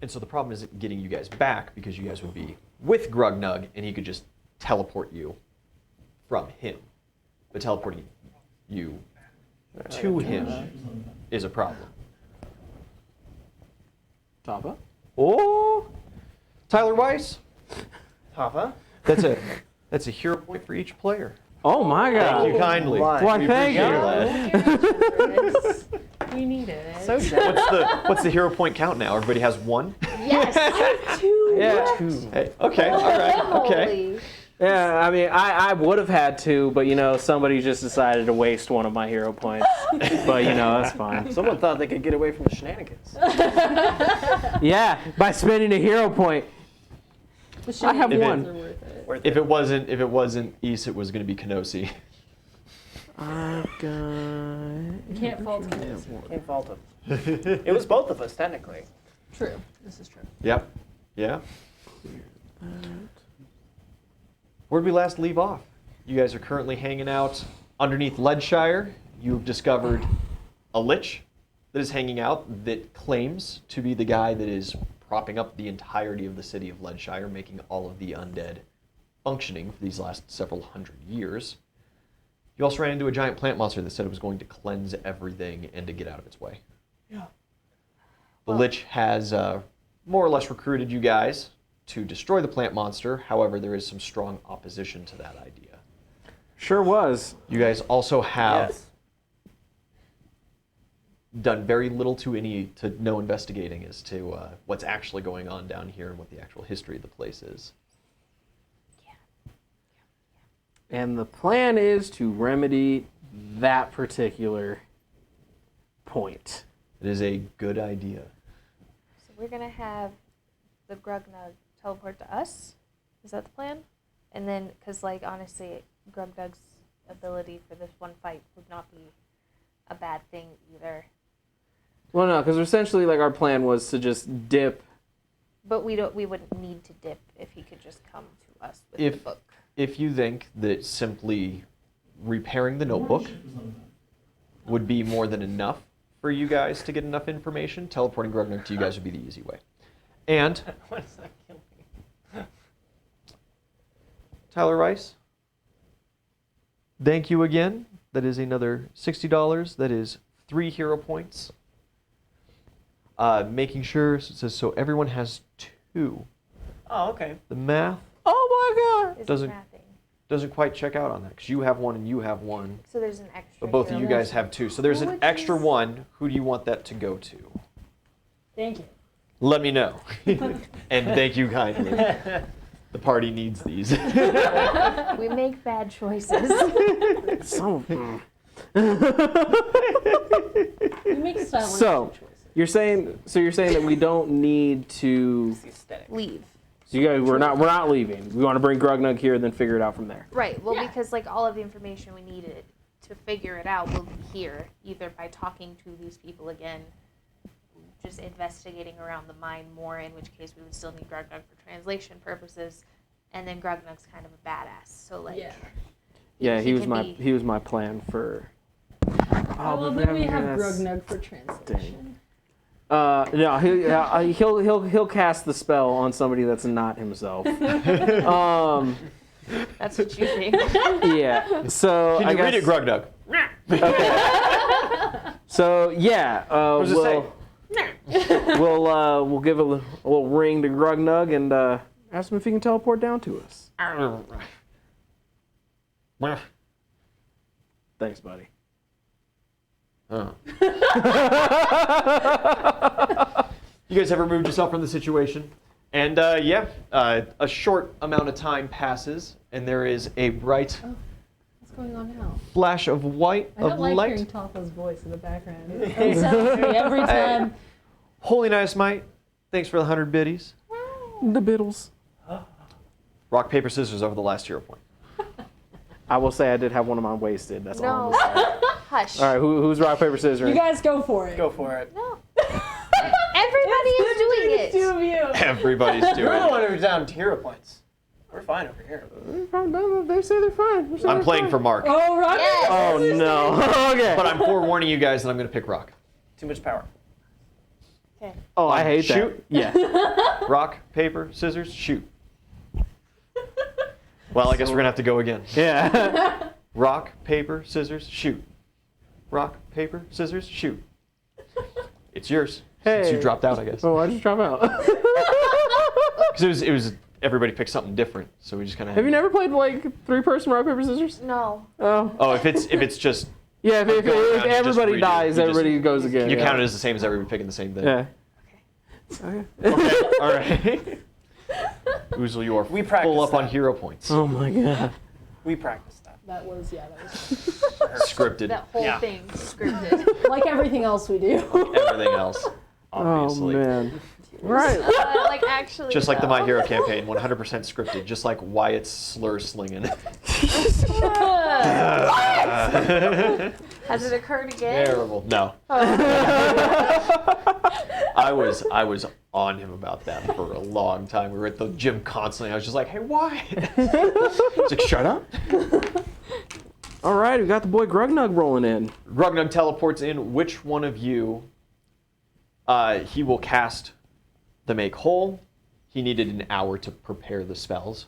And so the problem is getting you guys back because you guys would be with Grugnug and he could just teleport you from him. But teleporting you to him is a problem. Tapa? Oh, Tyler Weiss. Papa? That's a hero point for each player. Oh my God! Thank you kindly. Why, thank you. We needed it. So sad. What's the hero point count now? Everybody has one? Yes. Two. Yeah. Hey, okay, all right, okay. Yeah, I mean, I would have had two, but somebody just decided to waste one of my hero points. But that's fine. Someone thought they could get away from the shenanigans. Yeah, by spending a hero point. I have one. If it wasn't Ys, it was going to be Kenosi. I've got. You can't fault him. Can't fault him. It was both of us, technically. True. This is true. Yep. Yeah. Where'd we last leave off? You guys are currently hanging out underneath Leadshire. You've discovered a lich that is hanging out that claims to be the guy that is propping up the entirety of the city of Leadshire, making all of the undead functioning for these last several hundred years. You also ran into a giant plant monster that said it was going to cleanse everything and to get out of its way. Yeah. The lich has more or less recruited you guys to destroy the plant monster. However, there is some strong opposition to that idea. Sure was. You guys also have Yes. done very little to no investigating as to what's actually going on down here and what the actual history of the place is. And the plan is to remedy that particular point. It is a good idea. So we're gonna have the Grugnug teleport to us. Is that the plan? And then, because honestly, Grugnug's ability for this one fight would not be a bad thing either. Well, no, because essentially, our plan was to just dip. But we wouldn't need to dip if he could just come to us with the book. If you think that simply repairing the notebook would be more than enough for you guys to get enough information, teleporting Grugnug to you guys would be the easy way. And What is that killing? Tyler Rice, thank you again. That is another $60. That is 3 hero points. Making sure, so everyone has 2. Oh, okay. The math Oh my God! doesn't quite check out on that because you have 1 and you have 1. So there's an extra. But both of hero you guys have 2. So there's an Which extra is- 1. Who do you want that to go to? Thank you. Let me know. And thank you kindly. The party needs these. We make bad choices. So, You make silent So, choices. you're saying that we don't need to. It's the aesthetic. Leave. So you guys, we're not leaving. We want to bring Grugnug here and then figure it out from there. Right. Well, Yeah. because all of the information we needed to figure it out will be here, either by talking to these people again, just investigating around the mine more, in which case we would still need Grugnug for translation purposes, and then Grugnug's kind of a badass, so Yeah. Yeah, he was can my plan for. Well, then we have Grugnug for translation. No, he'll cast the spell on somebody that's not himself. That's what you think. Yeah. So Can you read it, Grugnug? Okay. So yeah, What does it say? we'll give a little ring to Grugnug and ask him if he can teleport down to us. Thanks, buddy. Oh. You guys ever moved yourself from the situation? And a short amount of time passes, and there is a bright What's going on now? flash of white I don't like light. hearing Tapa's voice in the background. It sounds me every time. Holy nice mate, thanks for the 100 biddies. The Biddles. Rock, paper, scissors over the last hero point. I will say I did have one of mine wasted. That's all. No. I'm gonna say. Hush. All right, who's rock paper scissors? You guys go for it. Go for it. No. Everybody is doing it. Two of you. Everybody's doing You're the it. one who's down to hero points. We're fine over here. They say they're fine. I'm playing for Mark, Oh, Rock. Yes. Oh no. Okay. but I'm forewarning you guys that I'm going to pick Rock. Too much power. Okay. Oh, I hate Shoot. that. Yeah. Rock, paper, scissors, shoot. Well, I guess we're gonna have to go again. Yeah. Rock, paper, scissors, shoot. Rock, paper, scissors, shoot. It's yours. Since you Hey. dropped out, I guess. Oh, I just drop out. Because it was everybody picked something different, so we just kind of. Have you never played like 3-person rock paper scissors? No. Oh. Oh, if it's just Yeah. If going around, you just everybody redo. dies, You just- everybody goes again. you yeah. count it as the same as everybody picking the same thing. Yeah. Okay. Okay. Okay. All right. Oozle, you are We full practiced up on that. hero points. Oh my god. We practiced that. That was Scripted. That whole Yeah. thing scripted. like everything else we do. Everything else, obviously. Oh man. Right. Like actually. Just like the though. My Hero campaign, 100% scripted. Just like Wyatt's slur slinging. Has it occurred again? Terrible. No. I was on him about that for a long time. We were at the gym constantly. I was just like, hey, Wyatt. He's like, shut up. All right, we got the boy Grugnug rolling in. Grugnug teleports in. Which one of you? He will cast the Make Whole. He needed an hour to prepare the spells.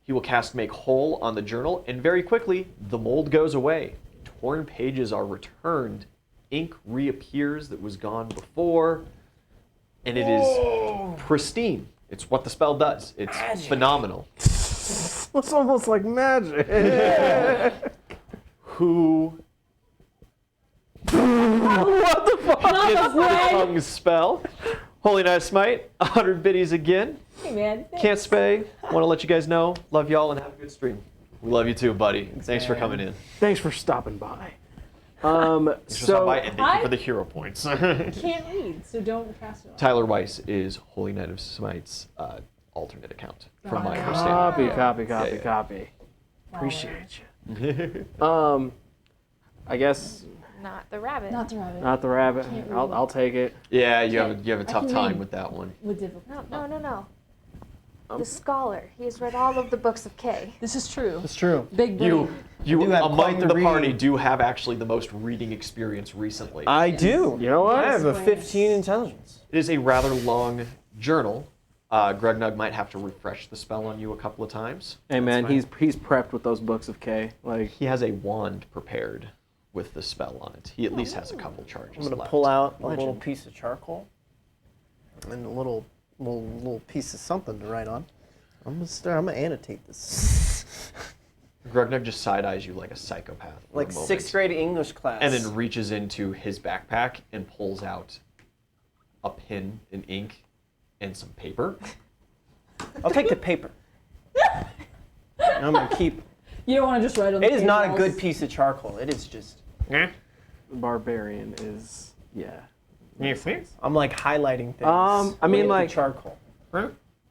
He will cast Make Whole on the journal, and very quickly, the mold goes away. Torn pages are returned. Ink reappears that was gone before, and it is pristine. It's what the spell does. It's phenomenal. It's almost like magic. Who What the fuck? gets the tongue spell? Holy Night Smite, 100 biddies again. Hey man. Can't spay. Want to let you guys know. Love y'all and have a good stream. We love you too, buddy. Thanks for coming in. Thanks for stopping by. Thanks for stopping by, and thank you for I- the hero points. Can't read, so don't cast it on. Tyler Weiss is Holy Knight of Smite's alternate account, from my Copy, understanding. copy, Yeah, yeah. copy. Wow. Appreciate you. I guess Not the rabbit. Not the rabbit. not the rabbit. Can't read. I'll take it. Yeah, you have a tough can time read. with that one. With difficulty. No. The scholar. He has read all of the books of K. This is true. It's true. Big brain. You do have among quite the the party reading. do have actually the most reading experience recently. I do. You know what? I have a Brains. 15 intelligence. It is a rather long journal. Grugnug might have to refresh the spell on you a couple of times. Hey man, fine. he's prepped with those books of K. Like He has a wand prepared with the spell on it. He at least has a couple charges I'm gonna left. pull out a Legend. little piece of charcoal and a little piece of something to write on. I'm gonna annotate this. Grugnug just side eyes you like a psychopath. for a Like moment, 6th grade English class. and then reaches into his backpack and pulls out a pen and ink and some paper. I'll take the paper. And I'm gonna keep. You don't want to just write on the It is not a walls. good piece of charcoal. It is just. the barbarian is I'm like highlighting things. I mean, with like- the charcoal.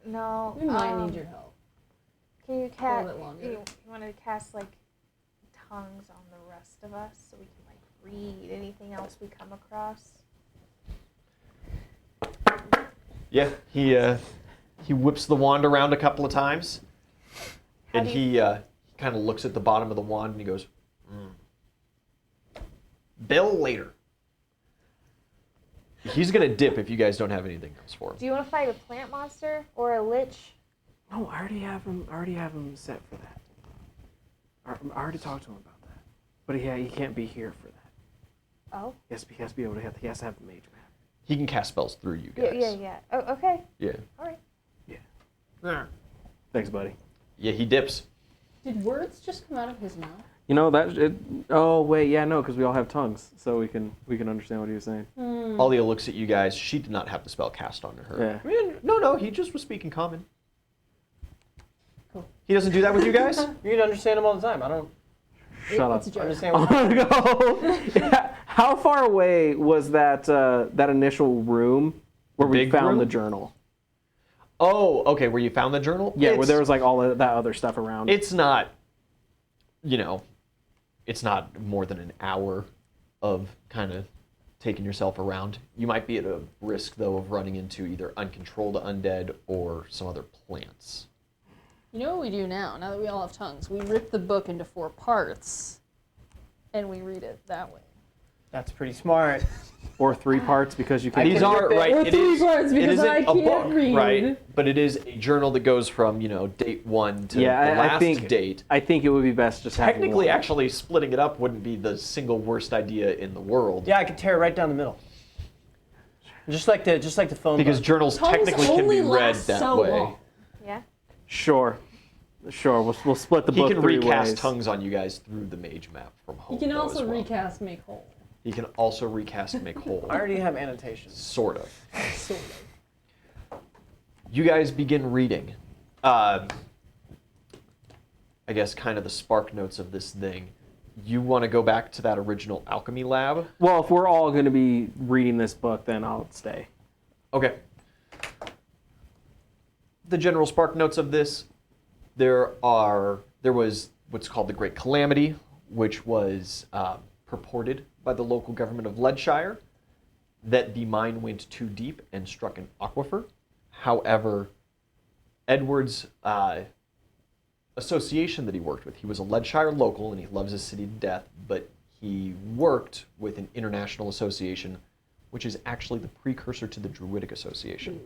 No. We might need your help. Can you A cast? little bit longer. You want to cast like tongues on the rest of us so we can like read anything else we come across? Yeah, he whips the wand around a couple of times, How and do he kind of looks at the bottom of the wand and he goes, "Bill later." He's gonna dip if you guys don't have anything else for him. Do you want to fight a plant monster or a lich? No, I already have him set for that. I already talked to him about that. But he can't be here for that. Oh. He has to be able to he has to have the mage map. He can cast spells through you Yeah, guys. yeah. Oh, okay. Yeah. All right. Thanks, buddy. Yeah, he dips. Did words just come out of his mouth? You know that it, oh wait, yeah, no, because we all have tongues, so we can understand what he was saying. Alia looks at you guys. She did not have the spell cast onto her. Yeah. I mean, no, he just was speaking common. Cool. He doesn't do that with you guys? You can understand them all the time. I don't Shut It's a up. joke. understand I what want to go. How far away was that that initial room where we Big found room? the journal? Oh, okay, where you found the journal? Yeah, where It's- there was like all of that other stuff around. It's not, it's not more than an hour of kind of taking yourself around. You might be at a risk, though, of running into either uncontrolled undead or some other plants. You know what we do now that we all have tongues? We rip the book into 4 parts, and we read it that way. That's pretty smart. Or 3 parts because you can. These are right. Or It 3 is. parts It because isn't I a can't book, read. right? But it is a journal that goes from date 1 to the I last think date. I think it would be best just having Technically, one. actually, splitting it up wouldn't be the single worst idea in the world. Yeah, I could tear it right down the middle. Just like the phone Because book. journals Tongues technically can only be read last that so way. long. Yeah. Sure. We'll split the He book can 3 recast ways. tongues on you guys through the mage map from home. You can though, also as well. recast make whole. He can also recast and make whole. I already have annotations. Sort of. Sort of. You guys begin reading. I guess kind of the spark notes of this thing. You want to go back to that original alchemy lab? Well, if we're all going to be reading this book, then I'll stay. Okay. The general spark notes of this, there was what's called the Great Calamity, which was purported by the local government of Leadshire, that the mine went too deep and struck an aquifer. However, Edward's association that he worked with, he was a Leadshire local and he loves his city to death, but he worked with an international association, which is actually the precursor to the Druidic Association.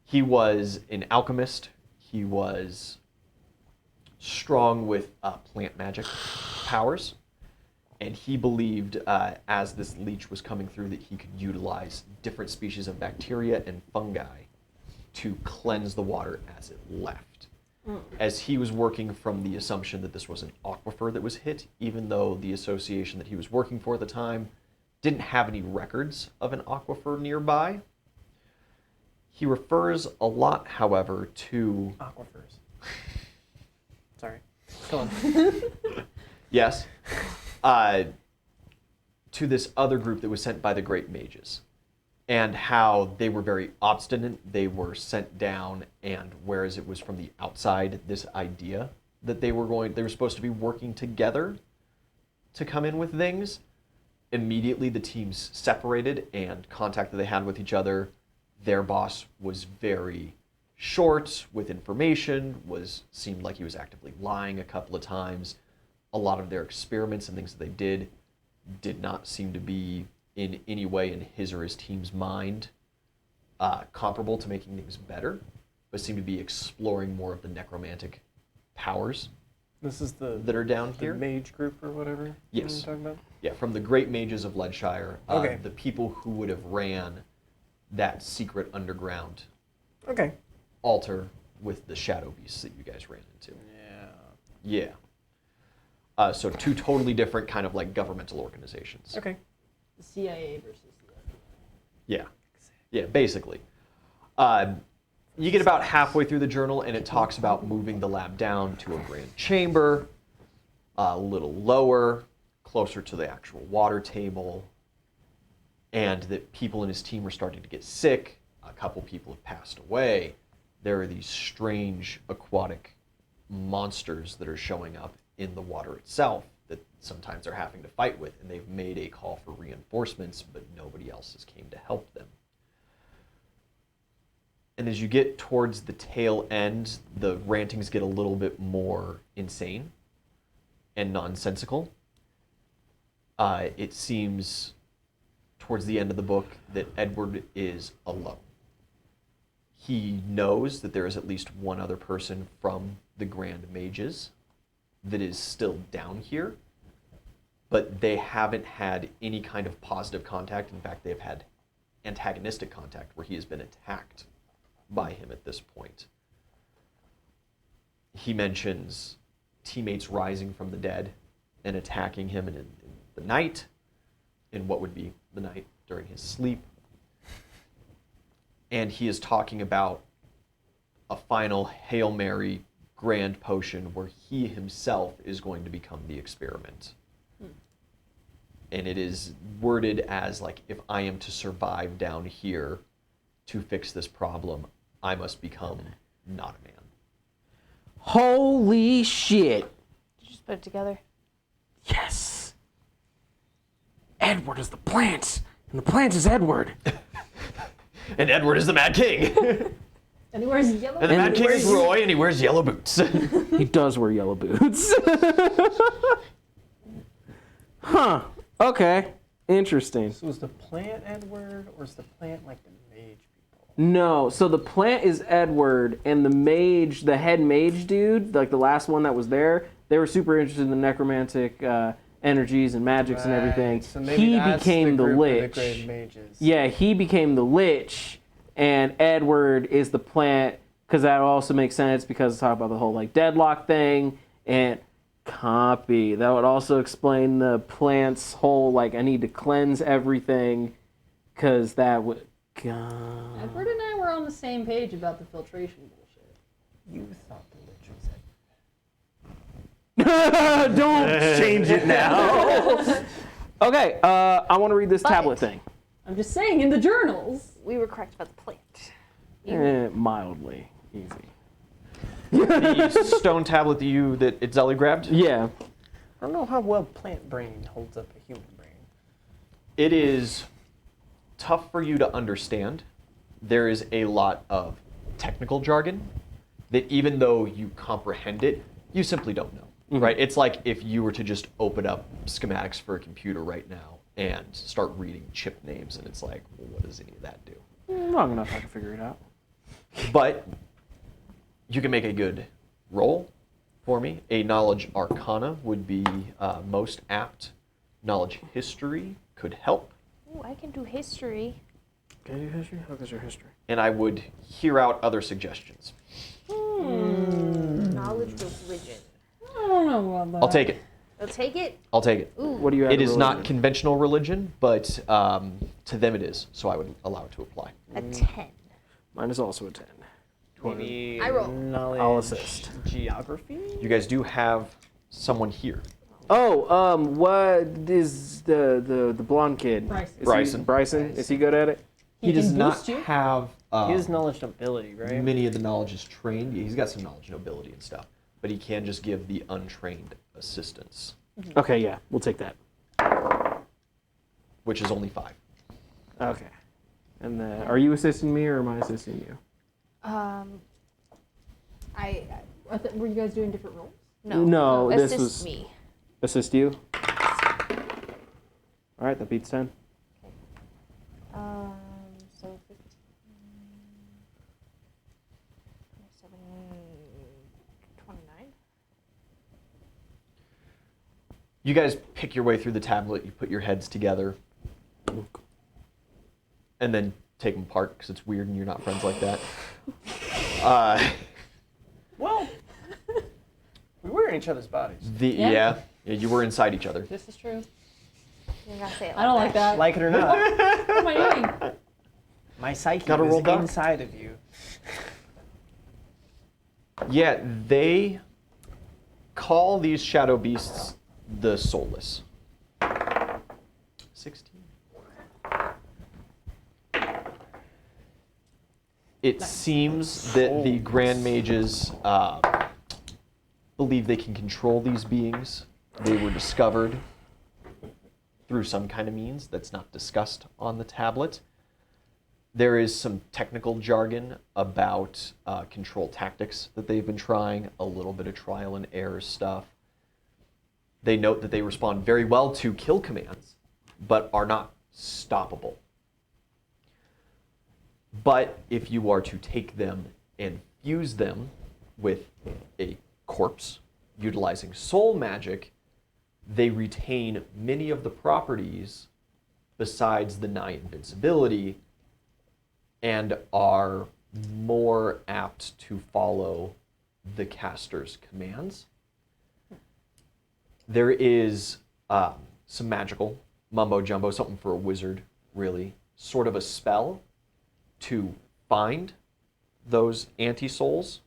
He was an alchemist. He was strong with plant magic powers. And he believed, as this leech was coming through, that he could utilize different species of bacteria and fungi to cleanse the water as it left. As he was working from the assumption that this was an aquifer that was hit, even though the association that he was working for at the time didn't have any records of an aquifer nearby. He refers a lot, however, to... Aquifers. Sorry. Go on. Yes. To this other group that was sent by the Great Mages, and how they were very obstinate. They were sent down, and whereas it was from the outside, this idea that they were supposed to be working together to come in with things, immediately the teams separated, and contact that they had with each other, their boss was very short with information, seemed like he was actively lying a couple of times. A lot of their experiments and things that they did not seem to be in any way in his or his team's mind comparable to making things better, but seemed to be exploring more of the necromantic powers This is the that are down here. mage group or whatever. Yes. You're talking about? Yeah, from the Great Mages of Leadshire, Okay. the people who would have ran that secret underground Okay. altar with the shadow beasts that you guys ran into. Yeah. Yeah. So 2 totally different kind of like governmental organizations. Okay. The CIA versus the other. Yeah. Yeah, basically. You get about halfway through the journal and it talks about moving the lab down to a grand chamber, a little lower, closer to the actual water table, and that people in his team are starting to get sick. A couple people have passed away. There are these strange aquatic monsters that are showing up in the water itself that sometimes they're having to fight with, and they've made a call for reinforcements, but nobody else has came to help them. And as you get towards the tail end, the rantings get a little bit more insane and nonsensical. It seems towards the end of the book that Edward is alone. He knows that there is at least one other person from the Grand Mages that is still down here, but they haven't had any kind of positive contact. In fact, they've had antagonistic contact where he has been attacked by him at this point. He mentions teammates rising from the dead and attacking him in the night, in what would be the night during his sleep. And he is talking about a final Hail Mary grand potion where he himself is going to become the experiment. And it is worded as like, if I am to survive down here to fix this problem, I must become not a man. Holy shit! Did you just put it together? Yes! Edward is the plant, and the plant is Edward. And Edward is the Mad King. And he wears yellow. And the Mad King is Roy, and he wears yellow boots. He does wear yellow boots. Huh. Okay. Interesting. So is the plant Edward, or is the plant like the mage people? No, so the plant is Edward, and the mage, the head mage dude, like the last one that was there, they were super interested in the necromantic energies and magics and everything. So maybe He that's became the group of lich. The great mages. Yeah, he became the lich, and Edward is the plant, because that also makes sense because it's talking about the whole like deadlock thing, and copy. That would also explain the plant's whole like I need to cleanse everything, because that would. God. Edward and I were on the same page about the filtration bullshit. You thought the lich was it. Don't change it now. Okay, I want to read this But- tablet thing. I'm just saying, in the journals. We were correct about the plant. Mildly easy. The stone tablet that Itzelli grabbed. Yeah. I don't know how well plant brain holds up a human brain. It is tough for you to understand. There is a lot of technical jargon that even though you comprehend it, you simply don't know, right? It's like if you were to just open up schematics for a computer right now and start reading chip names, and it's like, well, what does any of that do? Long enough I can figure it out. But you can make a good roll for me. A knowledge arcana would be most apt. Knowledge history could help. Ooh, I can do history. Can you do history? How is your history? And I would hear out other suggestions. Knowledge religion. I don't know about that. I'll take it. I'll take it. I'll take it. Ooh. What do you have? It is not religion? conventional religion, but to them it is, so I would allow it to apply. A 10. Mine is also a 10. Maybe I roll. knowledge. I'll assist. Geography. You guys do have someone here. Oh, what is the blonde kid? Bryson. Is Bryson. Bryson? Is he good at it? He does can not boost you. have He has knowledge and ability, right? many of the knowledge is trained. He's got some knowledge and ability and stuff, but he can just give the untrained assistance, Okay, yeah, we'll take that. which is only 5. Okay. And then, are you assisting me or am I assisting you? Were you guys doing different roles? No. No, this assist was- me. Assist you? All right, that beats 10. So 15, 27, 29. You guys pick your way through the tablet. You put your heads together, and then take them apart because it's weird and you're not friends like that. Well, we were in each other's bodies. Yeah, you were inside each other. This is true. You're gonna say it I don't like that. Like it or not, What am I doing? my psyche Gotta was roll doc. inside of you. Yeah, they call these shadow beasts the soulless. 16. It seems that the Grand Mages believe they can control these beings. They were discovered through some kind of means that's not discussed on the tablet. There is some technical jargon about control tactics that they've been trying, a little bit of trial and error stuff. They note that they respond very well to kill commands, but are not stoppable. But if you are to take them and fuse them with a corpse, utilizing soul magic, they retain many of the properties besides the nigh invincibility and are more apt to follow the caster's commands. There is some magical mumbo jumbo, something for a wizard, really, sort of a spell to find those anti-souls,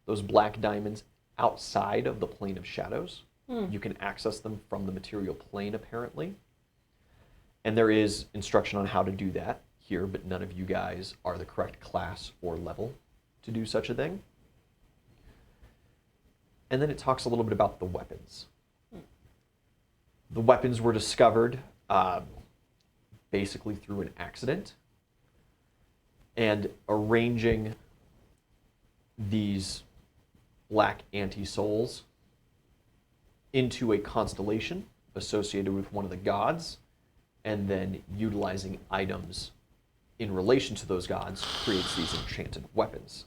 those black diamonds outside of the plane of shadows. You can access them from the material plane, apparently. And there is instruction on how to do that here, but none of you guys are the correct class or level to do such a thing. And then it talks a little bit about the weapons. The weapons were discovered basically through an accident. And arranging these black anti-souls into a constellation associated with one of the gods and then utilizing items in relation to those gods creates these enchanted weapons.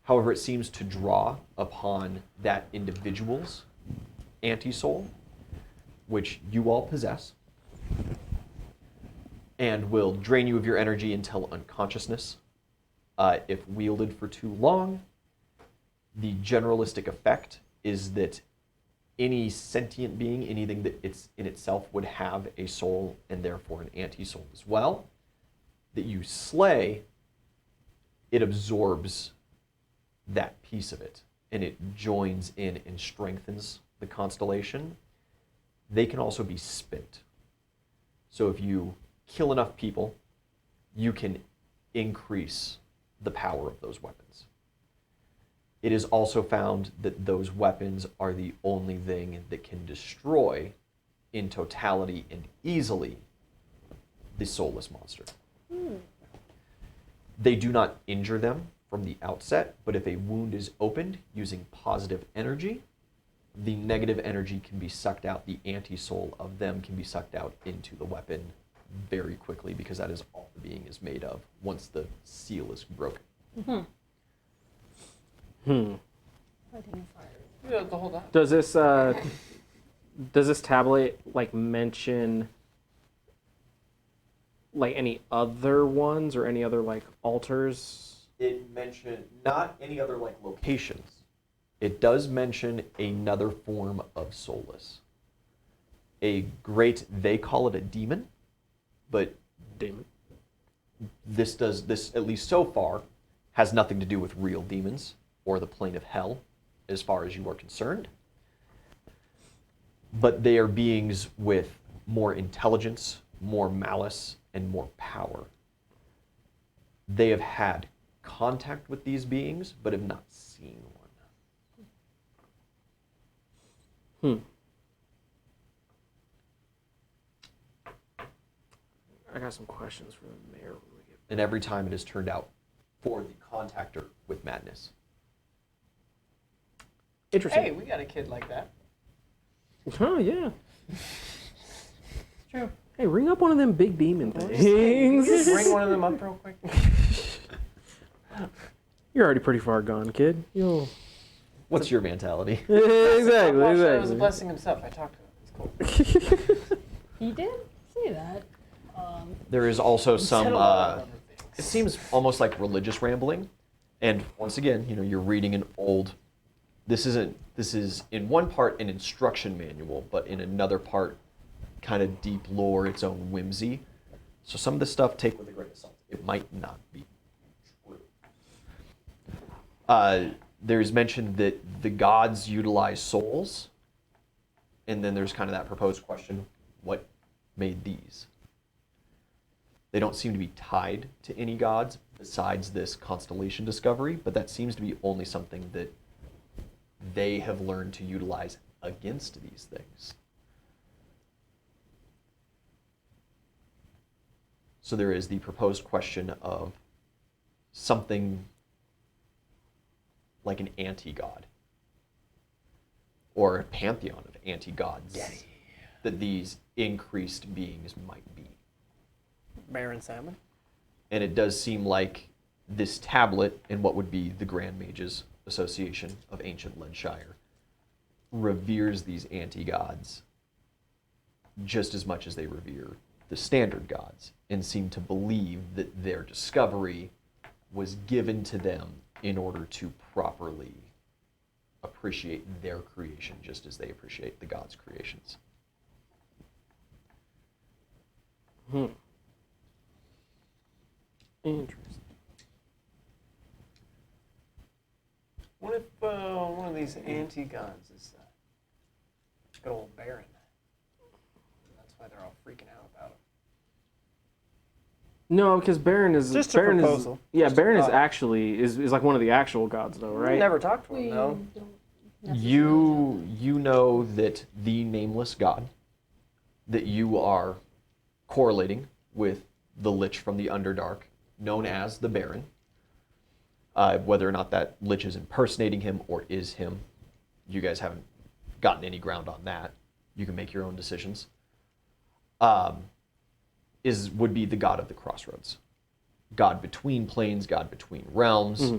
However, it seems to draw upon that individual's anti-soul, which you all possess, and will drain you of your energy until unconsciousness. If wielded for too long, the generalistic effect is that any sentient being, anything that it's in itself would have a soul and therefore an anti-soul as well, that you slay, it absorbs that piece of it and it joins in and strengthens the constellation. They can also be spent. So if you kill enough people, you can increase the power of those weapons. It is also found that those weapons are the only thing that can destroy in totality and easily the soulless monster. They do not injure them from the outset, but if a wound is opened using positive energy, the negative energy can be sucked out, the anti-soul of them can be sucked out into the weapon very quickly, because that is all the being is made of once the seal is broken. Fighting fire. Yeah, the whole time. Does this tablet like mention like any other ones or any other like altars? It mentioned not any other like locations. It does mention another form of soulless. A great, they call it a demon, but Demon. this at least so far has nothing to do with real demons or the plane of hell as far as you are concerned. But they are beings with more intelligence, more malice, and more power. They have had contact with these beings, but have not seen one. I got some questions for the mayor when we get. And every time it has turned out for the contactor with madness. Interesting. Hey, we got a kid like that. Oh yeah. True. Hey, ring up one of them big demon Just things. bring one of them up real quick. You're already pretty far gone, kid. You'll. What's your mentality? Exactly. Watch, that was a Exactly. blessing himself. I talked to him. It's cool. He did say that. There is also some, Said a lot of other it things. seems almost like religious rambling. And once again, you're reading an old, this is in one part an instruction manual, but in another part kind of deep lore, its own whimsy. So some of the stuff take with a grain of salt. It might not be true. There's mentioned that the gods utilize souls, and then there's kind of that proposed question, what made these? They don't seem to be tied to any gods besides this constellation discovery, but that seems to be only something that they have learned to utilize against these things. So there is the proposed question of something like an anti-god or a pantheon of anti-gods that these increased beings might be. Baron Salmon. And it does seem like this tablet and what would be the Grand Mages Association of Ancient Leadshire reveres these anti-gods just as much as they revere the standard gods, and seem to believe that their discovery was given to them in order to properly appreciate their creation just as they appreciate the gods' creations. Interesting. What if one of these anti-gods is good old Baron? That's why they're all freaking out about him. No, because Baron is Just a Baron proposal. Is, yeah, Just a Baron is thought. actually is like one of the actual gods, though, right? Never talked to We him, no. don't necessarily You know that the nameless god that you are correlating with the Lich from the Underdark, known as the Baron, whether or not that Lich is impersonating him or is him, you guys haven't gotten any ground on that. You can make your own decisions. would be the god of the crossroads. God between planes, God between realms,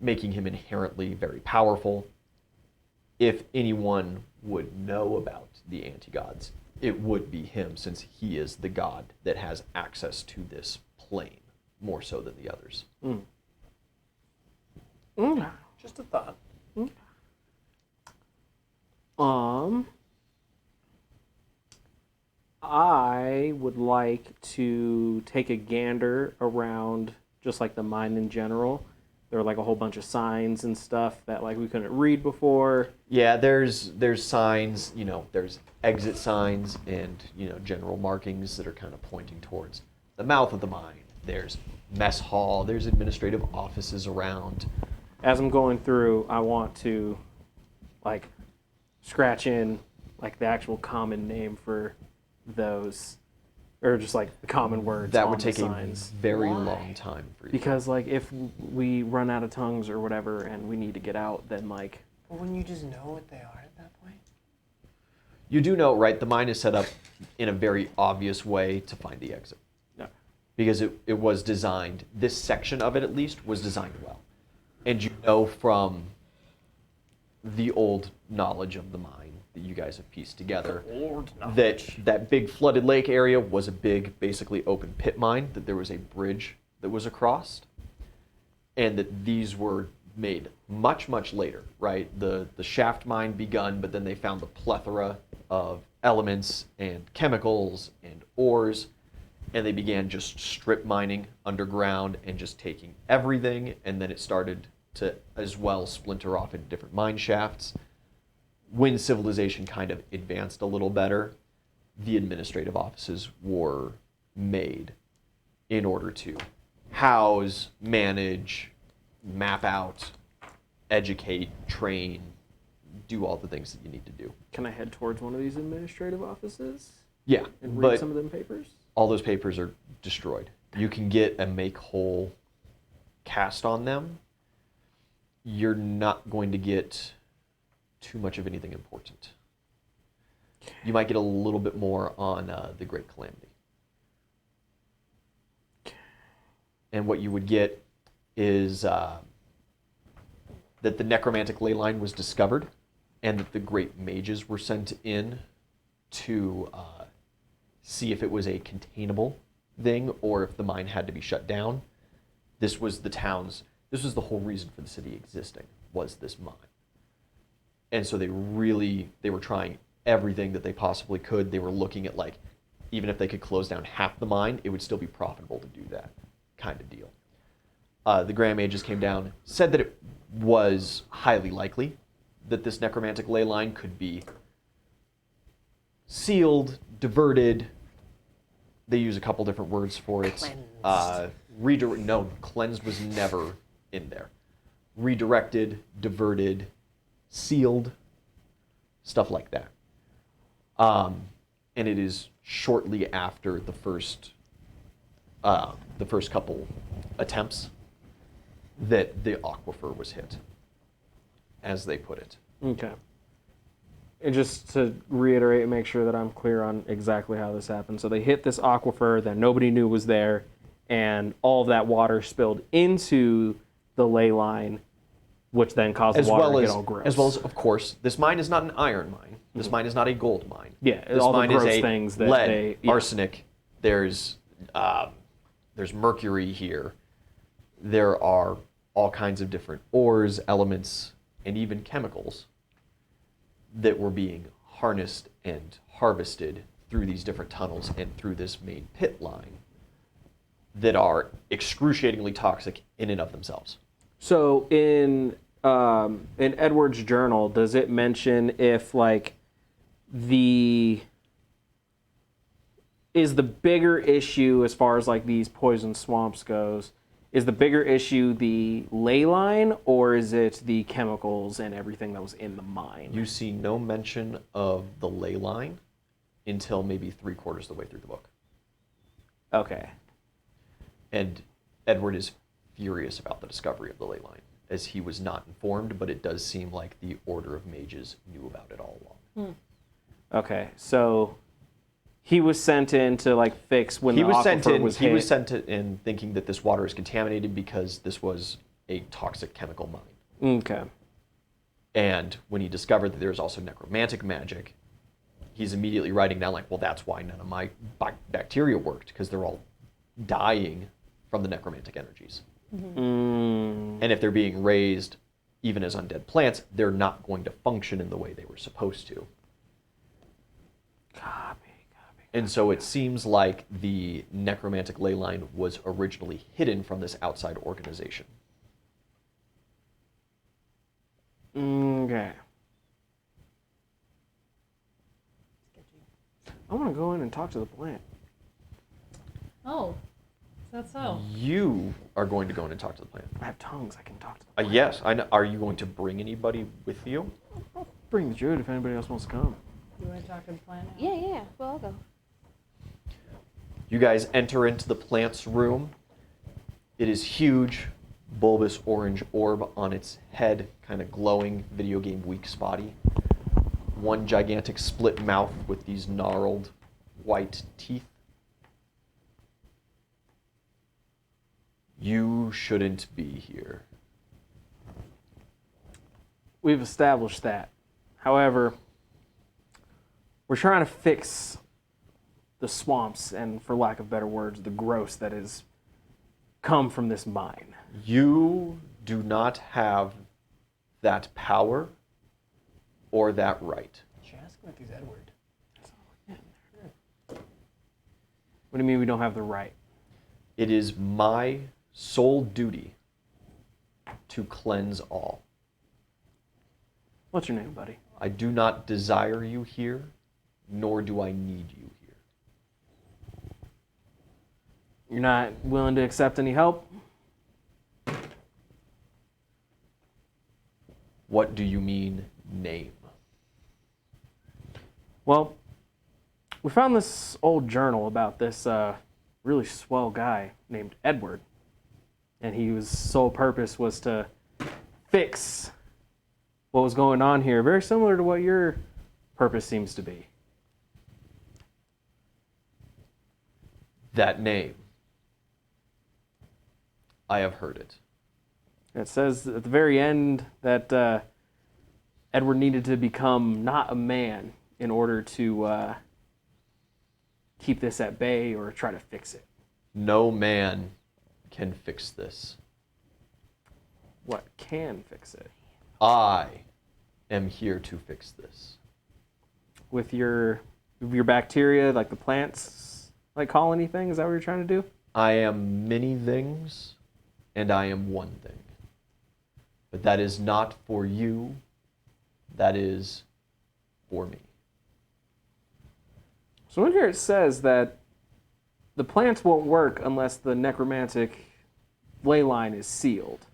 making him inherently very powerful. If anyone would know about the anti-gods, it would be him, since he is the god that has access to this plane more so than the others. Just a thought. I would like to take a gander around just like the mine in general. There are like a whole bunch of signs and stuff that like we couldn't read before. Yeah, there's signs, there's exit signs and, general markings that are kind of pointing towards the mouth of the mine. There's mess hall, there's administrative offices around. As I'm going through, I want to like scratch in like the actual common name for those, or just like the common words. That on would the take a signs. very long time for you. Because like if we run out of tongues or whatever and we need to get out, then like But wouldn't you just know what they are at that point? You do know, right, the mine is set up in a very obvious way to find the exit. no. Because it was designed, this section of it at least, was designed well. And you know from the old knowledge of the mine that you guys have pieced together that big flooded lake area was a big, basically open pit mine, that there was a bridge that was across, and that these were made much, much later, right? The shaft mine begun, but then they found the plethora of elements and chemicals and ores, and they began just strip mining underground and just taking everything, and then it started to as well splinter off into different mine shafts. When civilization kind of advanced a little better, the administrative offices were made in order to house, manage, map out, educate, train, do all the things that you need to do. Can I head towards one of these administrative offices Yeah, and read but some of them papers? all those papers are destroyed. You can get a make whole cast on them. You're not going to get too much of anything important. You might get a little bit more on the Great Calamity. And what you would get is that the necromantic ley line was discovered, and that the great mages were sent in to see if it was a containable thing or if the mine had to be shut down. This was the whole reason for the city existing, was this mine. And so they were trying everything that they possibly could. They were looking at like, even if they could close down half the mine, it would still be profitable to do that kind of deal. The Grand Mages came down, said that it was highly likely that this necromantic ley line could be sealed, diverted. They use a couple different words for it. Cleansed was never in there. Redirected, diverted, sealed, stuff like that. And it is shortly after the first couple attempts that the aquifer was hit, as they put it. Okay. And just to reiterate and make sure that I'm clear on exactly how this happened. So they hit this aquifer that nobody knew was there, and all of that water spilled into the ley line, which then caused the water to get all gross. As well as, of course, this mine is not an iron mine. This mine is not a gold mine. Yeah, this all the mine gross is a things that lead, arsenic. There's mercury here. There are all kinds of different ores, elements, and even chemicals that were being harnessed and harvested through these different tunnels and through this main pit line that are excruciatingly toxic in and of themselves. So in Edward's journal, does it mention if like is the bigger issue as far as like these poison swamps goes, is the bigger issue the ley line, or is it the chemicals and everything that was in the mine? You see no mention of the ley line until maybe 3/4 of the way through the book. Okay. And Edward is furious about the discovery of the ley line, as he was not informed, but it does seem like the Order of Mages knew about it all along. Okay, so He was sent in to like fix when He the was sent aquifer in. was He hit. was sent in thinking that this water is contaminated because this was a toxic chemical mine. Okay. And when he discovered that there's also necromantic magic, he's immediately writing down like, well, that's why none of my bacteria worked, because they're all dying from the necromantic energies. And if they're being raised even as undead plants, they're not going to function in the way they were supposed to. Copy. And so it seems like the necromantic ley line was originally hidden from this outside organization. Okay. I want to go in and talk to the plant. Oh, is that so? You are going to go in and talk to the plant. I have tongues. I can talk to the plant. Yes, I know. Are you going to bring anybody with you? Bring the druid if anybody else wants to come. You want to talk to the plant? Yeah. Well, I'll go. You guys enter into the plant's room. It is huge, bulbous orange orb on its head, kind of glowing, video game weak spotty. One gigantic split mouth with these gnarled white teeth. You shouldn't be here. We've established that. However, we're trying to fix the swamps and, for lack of better words, the gross that has come from this mine. You do not have that power or that right. Should ask him if he's Edward. What do you mean we don't have the right? It is my sole duty to cleanse all. What's your name, buddy? I do not desire you here, nor do I need you here. You're not willing to accept any help? What do you mean, name? Well, we found this old journal about this really swell guy named Edward. And his sole purpose was to fix what was going on here, very similar to what your purpose seems to be. That name. I have heard it. It says at the very end that Edward needed to become not a man in order to keep this at bay or try to fix it. No man can fix this. What can fix it? I am here to fix this. With your bacteria, like the plants, like colony thing? Is that what you're trying to do? I am many things, and I am one thing. But that is not for you. That is for me. So in here it says that the plants won't work unless the necromantic ley line is sealed.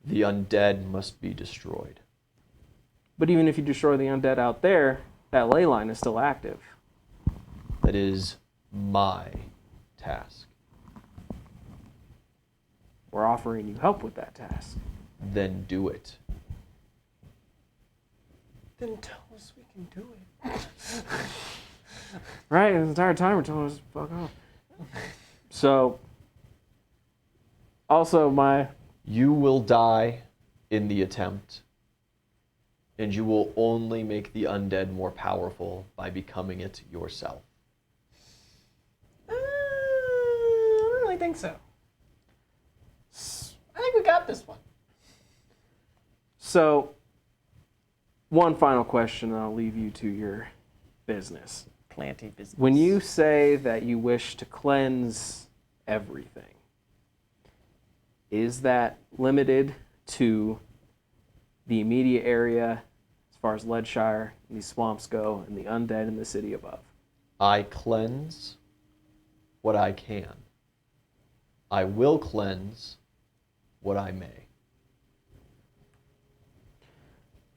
The undead must be destroyed. But even if you destroy the undead out there, that ley line is still active. That is my task. We're offering you help with that task. Then do it. Then tell us we can do it. Right, the entire time we're telling us to fuck off. So, also You will die in the attempt, and you will only make the undead more powerful by becoming it yourself. I don't really think so. I think we got this one. So, one final question, and I'll leave you to your business. Planty business. When you say that you wish to cleanse everything, is that limited to the immediate area as far as Leadshire and these swamps go and the undead in the city above? I cleanse what I can. I will cleanse what I may.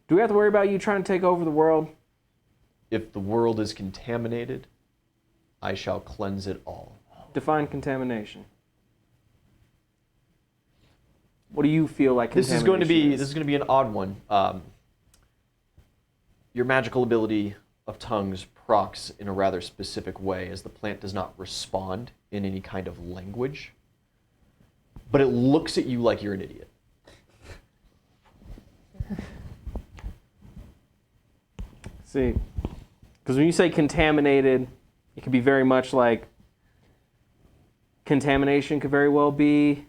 Do we have to worry about you trying to take over the world? If the world is contaminated, I shall cleanse it all. Define contamination. What do you feel like This is going to contamination be this is going to be an odd one. Your magical ability of tongues procs in a rather specific way, as the plant does not respond in any kind of language. But it looks at you like you're an idiot. See, because when you say contaminated, it could be very much like contamination could very well be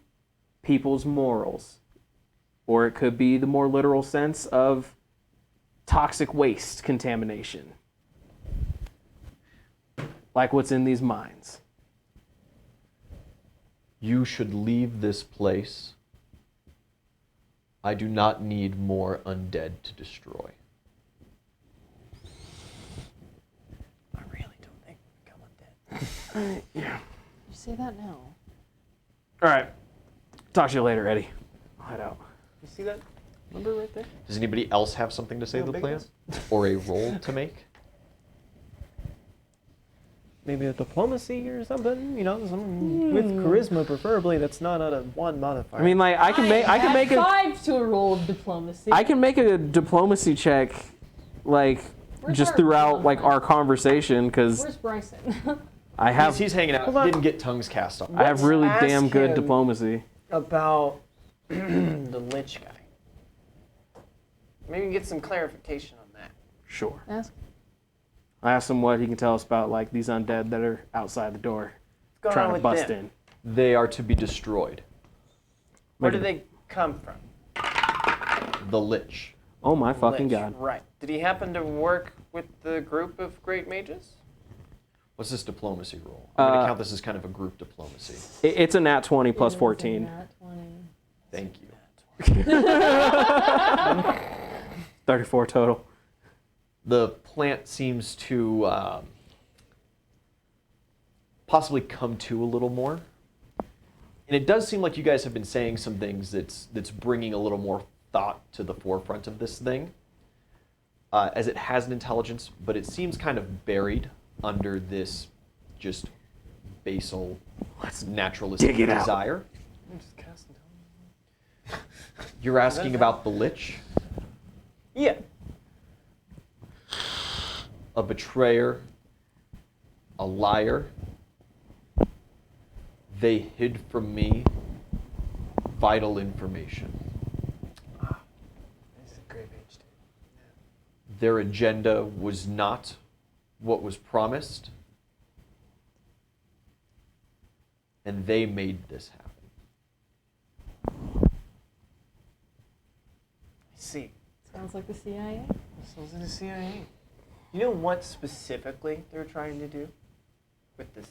people's morals, or it could be the more literal sense of toxic waste contamination, like what's in these mines. You should leave this place. I do not need more undead to destroy. I really don't think we become undead. Yeah. You say that now. All right. Talk to you later, Eddie. I'll head out. You see that number right there? Does anybody else have something to say How to the big plan? it Or a roll to make? Maybe a diplomacy or something, you know, something with charisma preferably that's not out of one modifier. I mean, like I can make a 5 to a roll of diplomacy. I can make a diplomacy check, like Where's just our throughout like diplomat? our conversation, because Where's Bryson? I have He's hanging out. Hold on. Didn't get tongues cast on. I have really Let's damn ask good him. diplomacy. about the Lich guy. Maybe get some clarification on that. Sure. Ask. I asked him what he can tell us about like these undead that are outside the door What's going trying on to with bust them? in. They are to be destroyed. Where do they come from? The Lich. Oh my fucking Lich, god. Right. Did he happen to work with the group of great mages? What's this diplomacy roll? I'm going Uh, to count this as kind of a group diplomacy. It's a nat 20 plus It is a 14. nat 20. Thank you. 34 total. The plant seems to possibly come to a little more. And it does seem like you guys have been saying some things that's bringing a little more thought to the forefront of this thing. As it has an intelligence, but it seems kind of buried under this just basal, naturalistic dig it out. desire. I'm just casting down. You're asking about the Lich, Yeah. a betrayer, a liar. They hid from me vital information. This is a grave age, dude. Their agenda was not what was promised, and they made this happen. I see. Sounds like the CIA. This was in the CIA. You know what specifically they were trying to do with this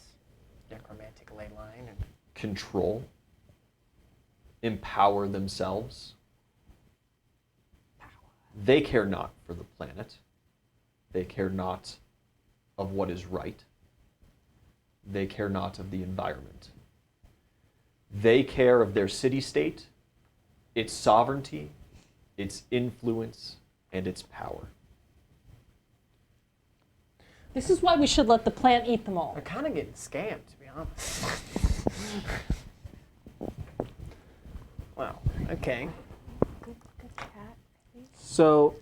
necromantic ley line? And Control, empower themselves. They care not for the planet. They care not of what is right. They care not of the environment. They care of their city-state, its sovereignty, its influence, and its power. This is why we should let the plant eat them all. they're kind of getting scammed, to be honest. Wow. Okay. Good cat. So,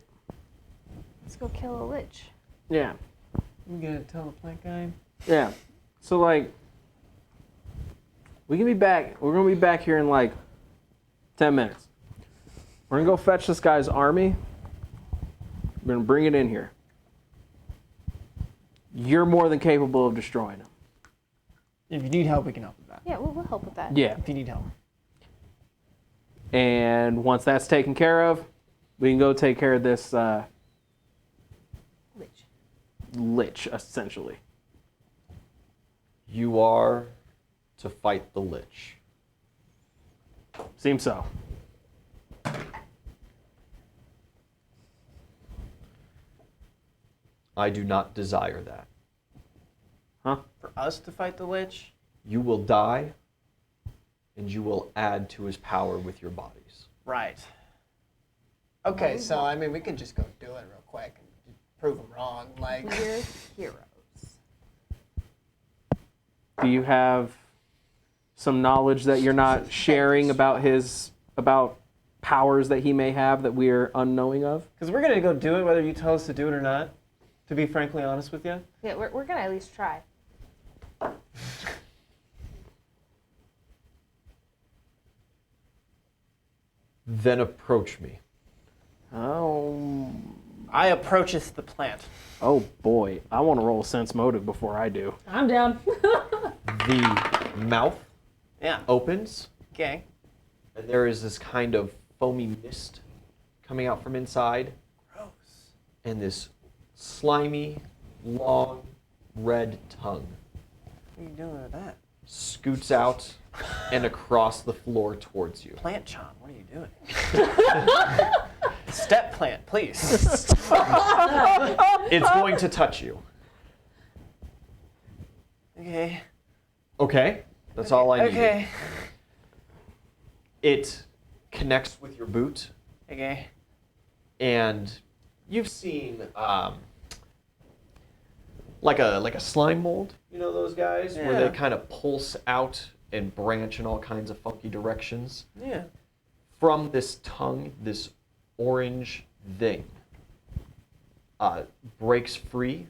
Let's go kill a lich. yeah. You gonna tell the plant guy? Yeah. So like we're gonna be back here in like 10 minutes. We're gonna go fetch this guy's army. We're gonna bring it in here. You're more than capable of destroying him. If you need help, we can help with that. Yeah, we'll help with that. Yeah. If you need help. And once that's taken care of, we can go take care of this Lich. lich, essentially. You are to fight the Lich. Seems so. I do not desire that. Huh? For us to fight the Lich? You will die, and you will add to his power with your bodies. Right. Okay, so I mean, we could just go do it real quick and prove them wrong. Like, We're heroes. Do you have some knowledge that you're not sharing about powers that he may have that we're unknowing of? because we're gonna go do it, whether you tell us to do it or not. To be frankly honest with you. Yeah, we're gonna at least try. Then approach me. Oh. I approacheth the plant. Oh boy, I want to roll sense motive before I do. I'm down. The mouth Yeah. opens, Okay. and there is this kind of foamy mist coming out from inside, Gross. and this slimy, long, red tongue What are you doing with that? scoots out and across the floor towards you. Plant John, what are you doing? Step plant, please. It's going to touch you. Okay. Okay, that's all I need. Okay. It connects with your boot, Okay. and you've seen like a slime mold. You know those guys where Yeah. they kind of pulse out and branch in all kinds of funky directions. Yeah. From this tongue, this orange thing breaks free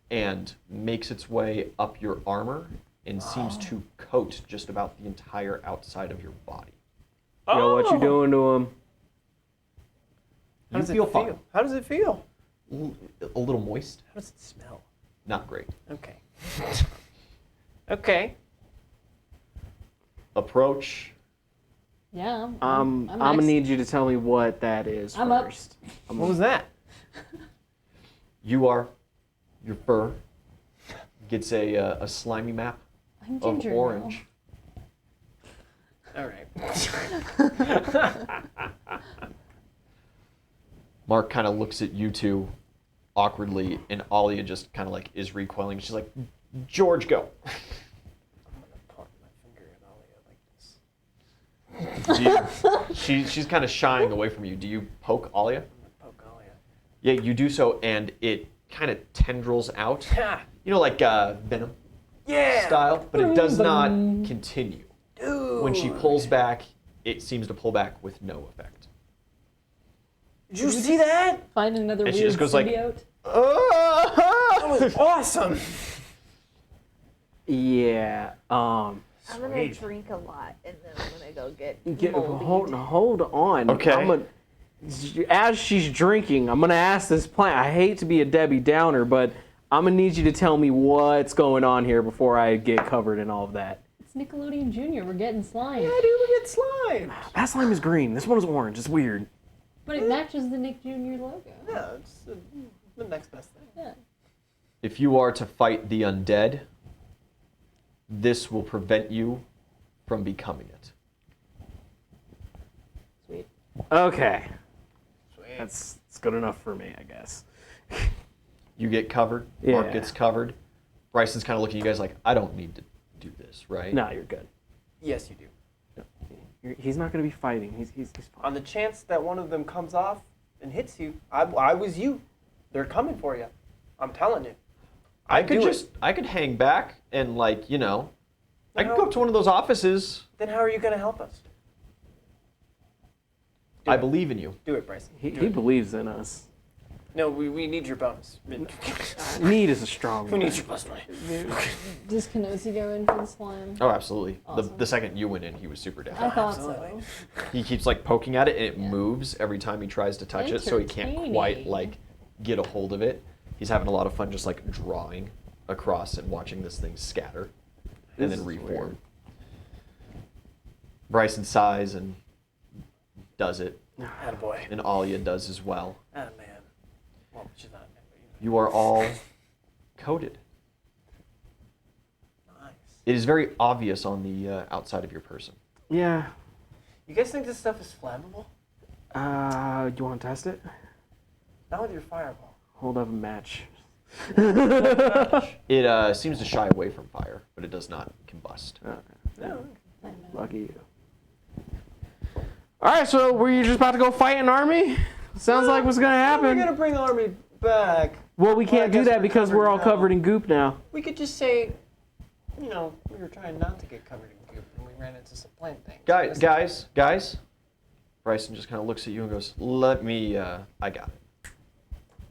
and makes its way up your armor and seems to coat just about the entire outside of your body. Yo, what you doing to him? How You does feel it fine. feel? How does it feel? A little moist, How does it smell? not great. Okay. Okay. Approach. Yeah. I'm I'm gonna next. need you to tell me what that is I'm up. first. What was that? Your fur gets a slimy map I'm of ginger now. orange. All right. Mark kind of looks at you two awkwardly, and Alia just kind of like is recoiling. She's like, George, go. I'm gonna point my finger at Alia like this. She's kind of shying away from you. Do you poke Alia? I'm gonna poke Alia. Yeah, you do so, and it kind of tendrils out. Ha! You know, like Venom Yeah! style, but it does not Boom. continue. Dude. When she pulls back, it seems to pull back with no effect. Did you see that? Find another And she weird just goes like- symbiote. That was awesome. Yeah. I'm gonna Sweet. drink a lot and then I'm gonna go get Hold on. Okay. As she's drinking, I'm gonna ask this plant. I hate to be a Debbie Downer, but I'm gonna need you to tell me what's going on here before I get covered in all of that. It's Nickelodeon Jr. We're getting slime. Yeah, dude, we get slime. That slime is green. This one is orange. It's weird. But it matches the Nick Jr. logo. Yeah, it's the next best thing. Yeah. If you are to fight the undead, this will prevent you from becoming it. Sweet. Okay. Sweet. That's good enough for me, I guess. You get covered. Mark Yeah. gets covered. Bryson's kind of looking at you guys like, I don't need to do this, right? No, you're good. Yes, you do. He's not gonna be fighting. He's fine. On the chance that one of them comes off and hits you, I was you. They're coming for you. I'm telling you. I could do I could hang back and like, you know, I could No. go up to one of those offices. Then how are you going to help us? Do I it. believe in you. Do it, Bryson. He Do it. believes in us. No, we need your bonus. Need is a strong Who word. needs your plus 20? Does Kenosi go in for the slime? Oh, absolutely. Awesome. The second you went in, he was super I down. thought Absolutely. so. He keeps like poking at it, and it Yeah. moves every time he tries to touch it, so he can't quite Entertaining. like get a hold of it. He's having a lot of fun just like drawing across and watching this thing scatter and This then is reform. weird. Bryson sighs and does it, Attaboy. and Alia does as well. Man. Well, she's not a man, but You are all coated. nice. It is very obvious on the outside of your person. Yeah. You guys think this stuff is flammable? You want to test it? Not with your fireball. Hold up a match. It seems to shy away from fire, but it does not combust. Okay. No. Lucky you. All right, so were you just about to go fight an army? Sounds like what's gonna We're happen. gonna bring the army back. Well, we Well, I can't do guess that we're because we're all covered now. covered in goop now. We could just say, you know, we were trying not to get covered in goop, and we ran into some plant things. Guys. Bryson just kind of looks at you and goes, "Let me. I got it.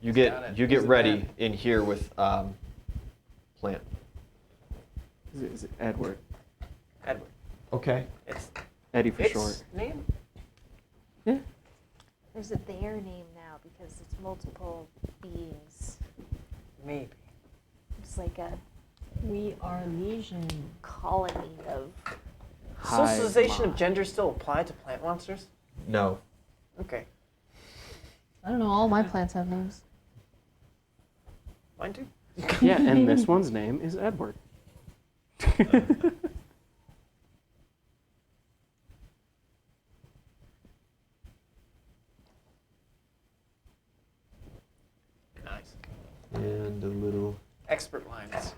You He's got get it. you get He's the ready man. in here with Plant. Is it Edward? Edward. Okay. It's Eddie for its short. name? Yeah. There's a their name now because it's multiple beings. Maybe. It's like a We are legion. colony of. Hive Socialization of mind. gender still apply to plant monsters? No. Okay. I don't know. All my plants have names. Mine too. Yeah, and this one's name is Edward. Nice. And a little. Expert lines.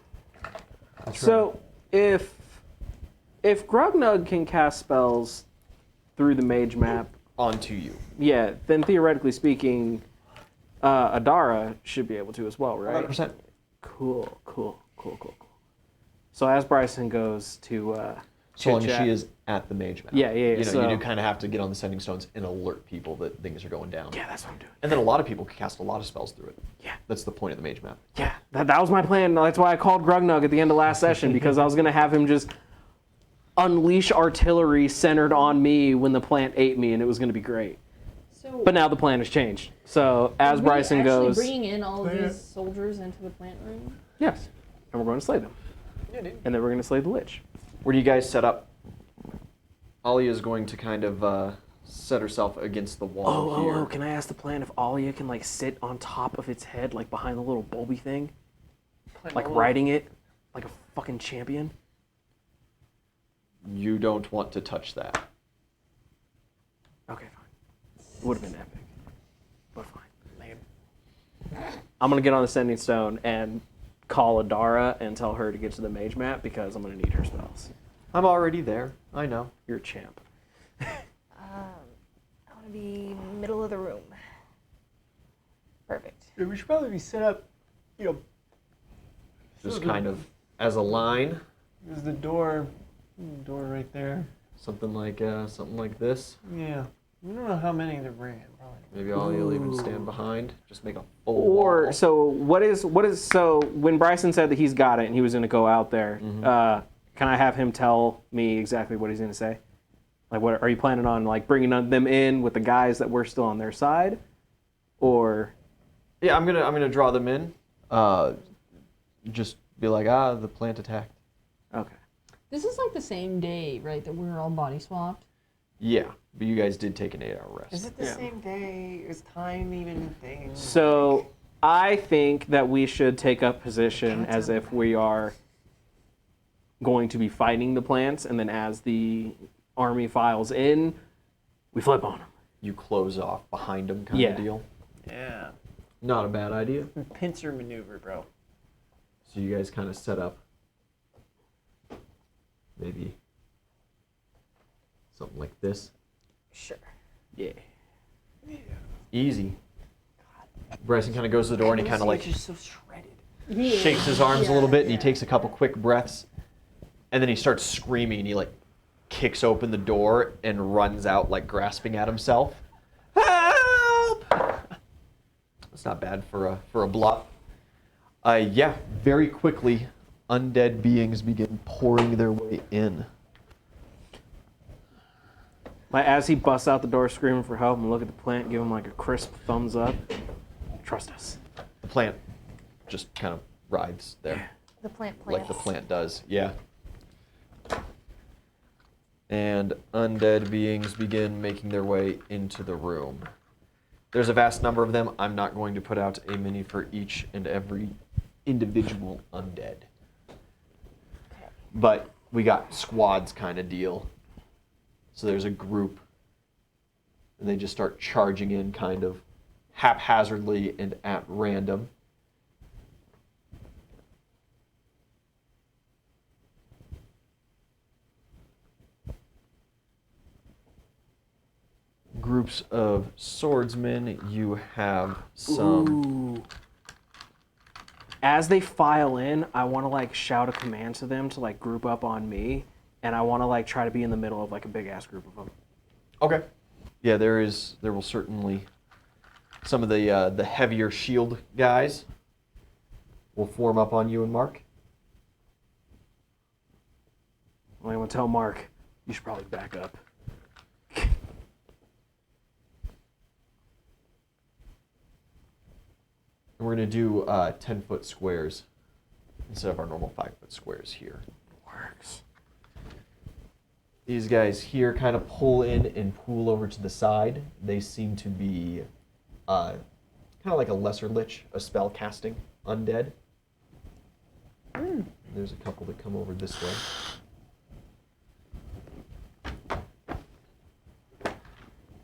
So if Grognug can cast spells through the mage map, Onto you. yeah, then theoretically speaking, Adara should be able to as well, right? 100%. Cool. So as Bryson goes to So long as chit-chat- she is at the mage map. Yeah. You know, So, you do kind of have to get on the sending stones and alert people that things are going down. yeah, that's what I'm doing. And then a lot of people can cast a lot of spells through it. Yeah. That's the point of the mage map. Yeah, that was my plan. That's why I called Grognug at the end of last session, because I was going to have him just unleash artillery centered on me when the plant ate me, and it was going to be great. So. But now the plan has changed. So as are we Bryson actually goes, bringing in all of these soldiers into the plant room. yes, and we're going to slay them, Yeah, dude. and then we're going to slay the lich. Where do you guys set up? Alia is going to kind of set herself against the wall here. Oh, can I ask the plan if Alia can like sit on top of its head, like behind the little bulby thing, like riding it, like a fucking champion? You don't want to touch that. Okay, fine. It would have been epic, but fine. Lame. I'm gonna get on the sending stone and call Adara and tell her to get to the mage map because I'm gonna need her spells. I'm already there. I know. You're a champ. I want to be middle of the room. Perfect. Yeah, we should probably be set up, Just kind of as a line. There's the door right there. Something like this. Yeah. I don't know how many there ran. Probably. Maybe Alia will even stand behind. Just make a full Or wall. so what is so when Bryson said that he's got it and he was gonna go out there, can I have him tell me exactly what he's gonna say? Like, what are you planning on, like bringing them in with the guys that we're still on their side, or? Yeah, I'm gonna draw them in. Just be like, the plant attacked. Okay. This is like the same day, right? That we were all body swapped. Yeah, but you guys did take an 8-hour rest. Is it the Yeah. same day? Is time even a thing? So I think that we should take up position as if we are going to be fighting the plants, and then as the army files in, we flip on them. You close off behind them kind Yeah. of deal. Yeah. Not a bad idea. Pincer maneuver, bro. So you guys kind of set up maybe something like this. Sure. Yeah. Easy. Bryson kind of goes to the door and he kind of like just so shredded. shakes his arms a little bit and he takes a couple quick breaths and then he starts screaming and he like kicks open the door and runs out like grasping at himself. Help! That's not bad for a bluff. Yeah, very quickly undead beings begin pouring their way in. As he busts out the door screaming for help and look at the plant, give him like a crisp thumbs up. Trust us. The plant just kind of rides there. The plant Like plants. the plant does, yeah. And undead beings begin making their way into the room. There's a vast number of them. I'm not going to put out a mini for each and every individual undead. But we got squads kind of deal. So there's a group, and they just start charging in kind of haphazardly and at random. Groups of swordsmen, you have some. Ooh. As they file in, I want to like shout a command to them to like group up on me, and I want to like try to be in the middle of like a big ass group of them. Okay. Yeah, there will certainly some of the heavier shield guys will form up on you and Mark. Well, I'm gonna tell Mark, you should probably back up. And we're going to do 10-foot squares instead of our normal 5-foot squares here. Works. These guys here kind of pull in and pool over to the side. They seem to be kind of like a lesser lich, a spell casting undead. There's a couple that come over this way.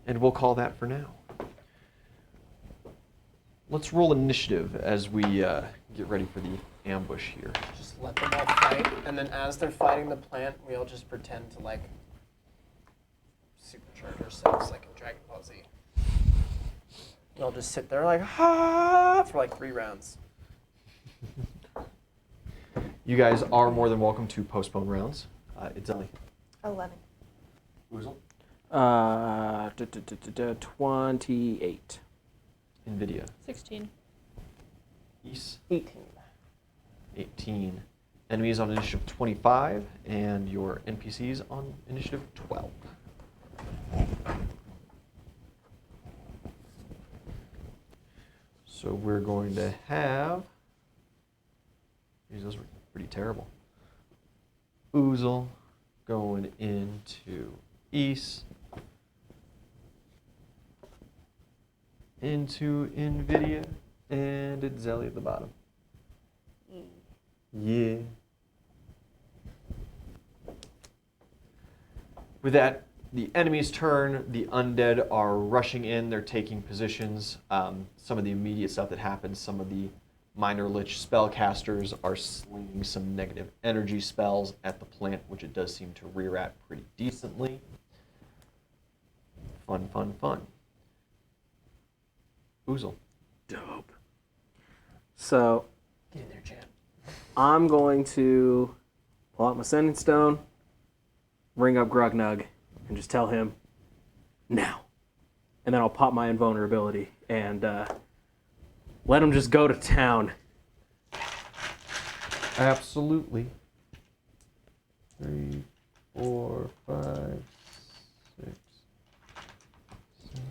And we'll call that for now. Let's roll initiative as we get ready for the ambush here. Just let them all fight, and then as they're fighting the plant, we all just pretend to like supercharge ourselves like in Dragon Ball Z. We'll just sit there like ha for like 3 rounds. You guys are more than welcome to postpone rounds. It's only 11. Oozle, 28. Nvidia, 16. East, 18. 18. Enemies on initiative 25, and your NPCs on initiative 12. So we're going to have. Those were pretty terrible. Oozle going into East. Into Nvidia, and it's Zelly at the bottom. Yeah. With that, the enemy's turn. The undead are rushing in. They're taking positions. Some of the immediate stuff that happens, some of the minor lich spellcasters are slinging some negative energy spells at the plant, which it does seem to rear at pretty decently. Fun, fun, fun. Oozle. Dope. So, Get in there, champ. I'm going to pull out my sending stone, ring up Grugnug, and just tell him, now. And then I'll pop my invulnerability and let him just go to town. Absolutely. 3, 4, 5, 6, 7,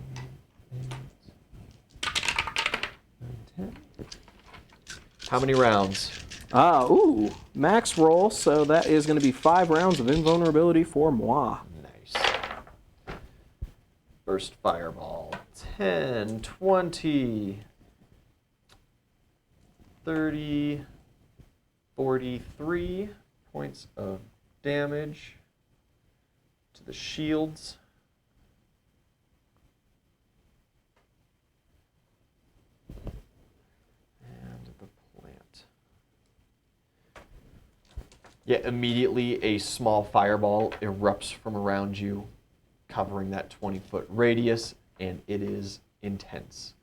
8, 9, 10. How many rounds? Max roll, so that is going to be 5 rounds of invulnerability for moi. Nice. First fireball. 10, 20, 30, 43 points of damage to the shields. And the plant. Yeah, immediately a small fireball erupts from around you, covering that 20-foot radius, and it is intense.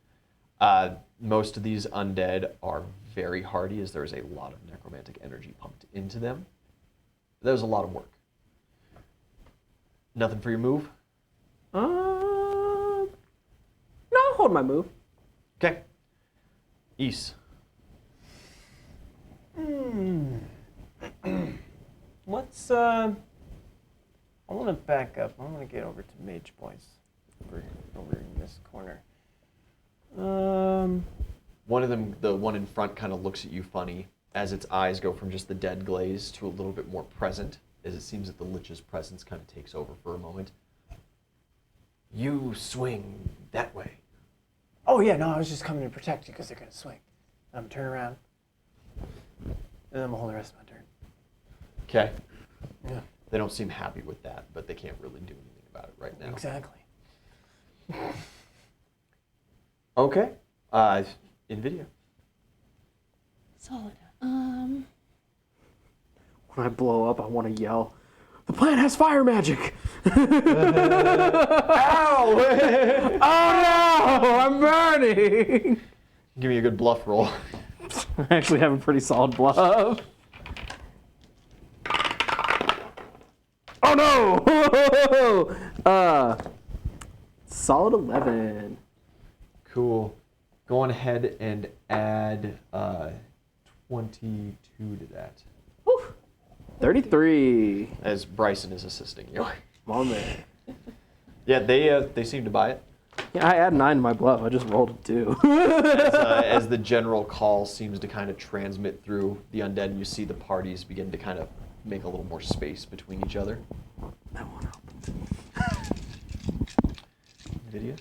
Most of these undead are very hardy, as there's a lot of necromantic energy pumped into them. That was a lot of work. Nothing for your move? No, I'll hold my move. Okay. East. Let's I want to back up. I want to get over to mage points. Over in this corner. One of them, the one in front, kind of looks at you funny as its eyes go from just the dead glaze to a little bit more present, as it seems that the lich's presence kind of takes over for a moment. You swing that way. Oh yeah, no, I was just coming to protect you because they're gonna swing. I'm gonna turn around, and then I'm gonna hold the rest of my turn. Okay. Yeah. They don't seem happy with that, but they can't really do anything about it right now. Exactly. Okay. NVIDIA. Solid. When I blow up, I want to yell, the plant has fire magic! Ow! Oh no! I'm burning! Give me a good bluff roll. I actually have a pretty solid bluff. Oh no! Solid 11. Cool. Go on ahead and add 22 to that, 33. as Bryson is assisting you. My man. Yeah, they seem to buy it. Yeah, I add 9 to my bluff. I just rolled a 2. As the general call seems to kind of transmit through the undead, and you see the parties begin to kind of make a little more space between each other. That won't help. Video?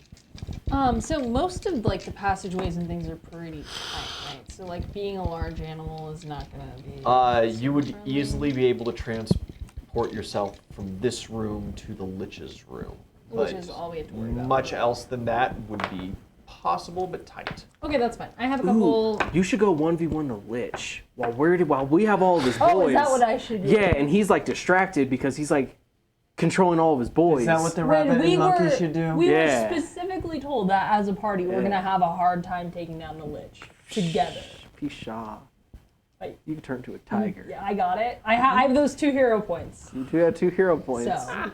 So most of like the passageways and things are pretty tight, right? So like being a large animal is not gonna be. You would friendly. easily be able to transport yourself from this room to the Lich's room. Which but is all we have to worry about. Much else than that would be possible, but tight. Okay, that's fine. I have a couple. You should go 1v1 the Lich while we have all of his boys. Oh, is that what I should do? Yeah, and he's like distracted because he's like controlling all of his boys. Is that what the When rabbit we and monkey were, should do? we Yeah. were specifically told that as a party we're Yeah. gonna have a hard time taking down the Lich together. Pisha. Like, You can turn into a tiger. yeah, I got it. I have those 2 hero points. You do have 2 hero points. So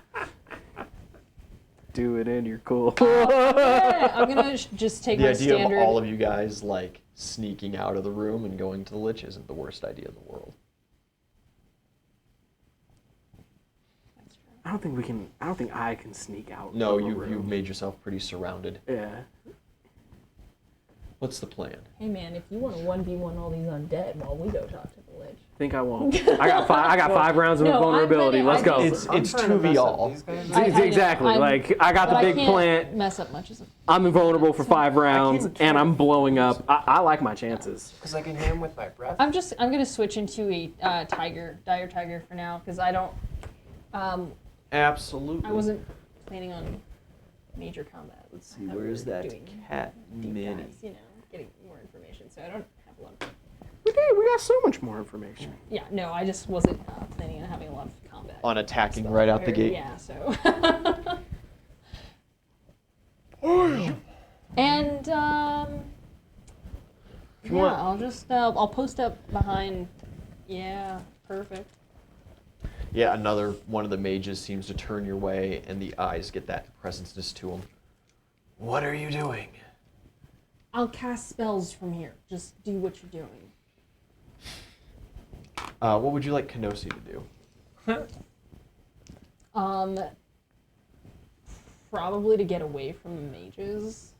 Do it and you're cool. yeah, I'm gonna just take The my idea standard. of all of you guys like sneaking out of the room and going to the Lich isn't the worst idea in the world. I don't think I can sneak out. No, of a you've room. made yourself pretty surrounded. Yeah. What's the plan? Hey man, if you want to 1v1 all these undead while we go talk to the Lich. I think I won't. I got 5 rounds of No, I'm vulnerability. ready. Let's I go. just- It's I'm trying to 2v mess up all. these guys. I know. Exactly. I'm- Like I got the But I big can't plant. mess up much as a. I'm invulnerable for 5 rounds, can't and try I'm to blowing up. I like my chances. Because I can hit him with my breath. I'm gonna switch into a dire tiger for now because I don't. Absolutely. I wasn't planning on major combat. Let's see, where's that Doing cat deep mini? dives, you know, getting more information. So I don't have a lot of. We got so much more information. Yeah, no, I just wasn't planning on having a lot of combat. On attacking spells right out the prepared. gate? Yeah, so. And If you yeah, want- I'll just I'll post up behind. Yeah, perfect. Yeah, another one of the mages seems to turn your way, and the eyes get that presenceness to them. What are you doing? I'll cast spells from here. Just do what you're doing. What would you like Kenosi to do? Probably to get away from the mages.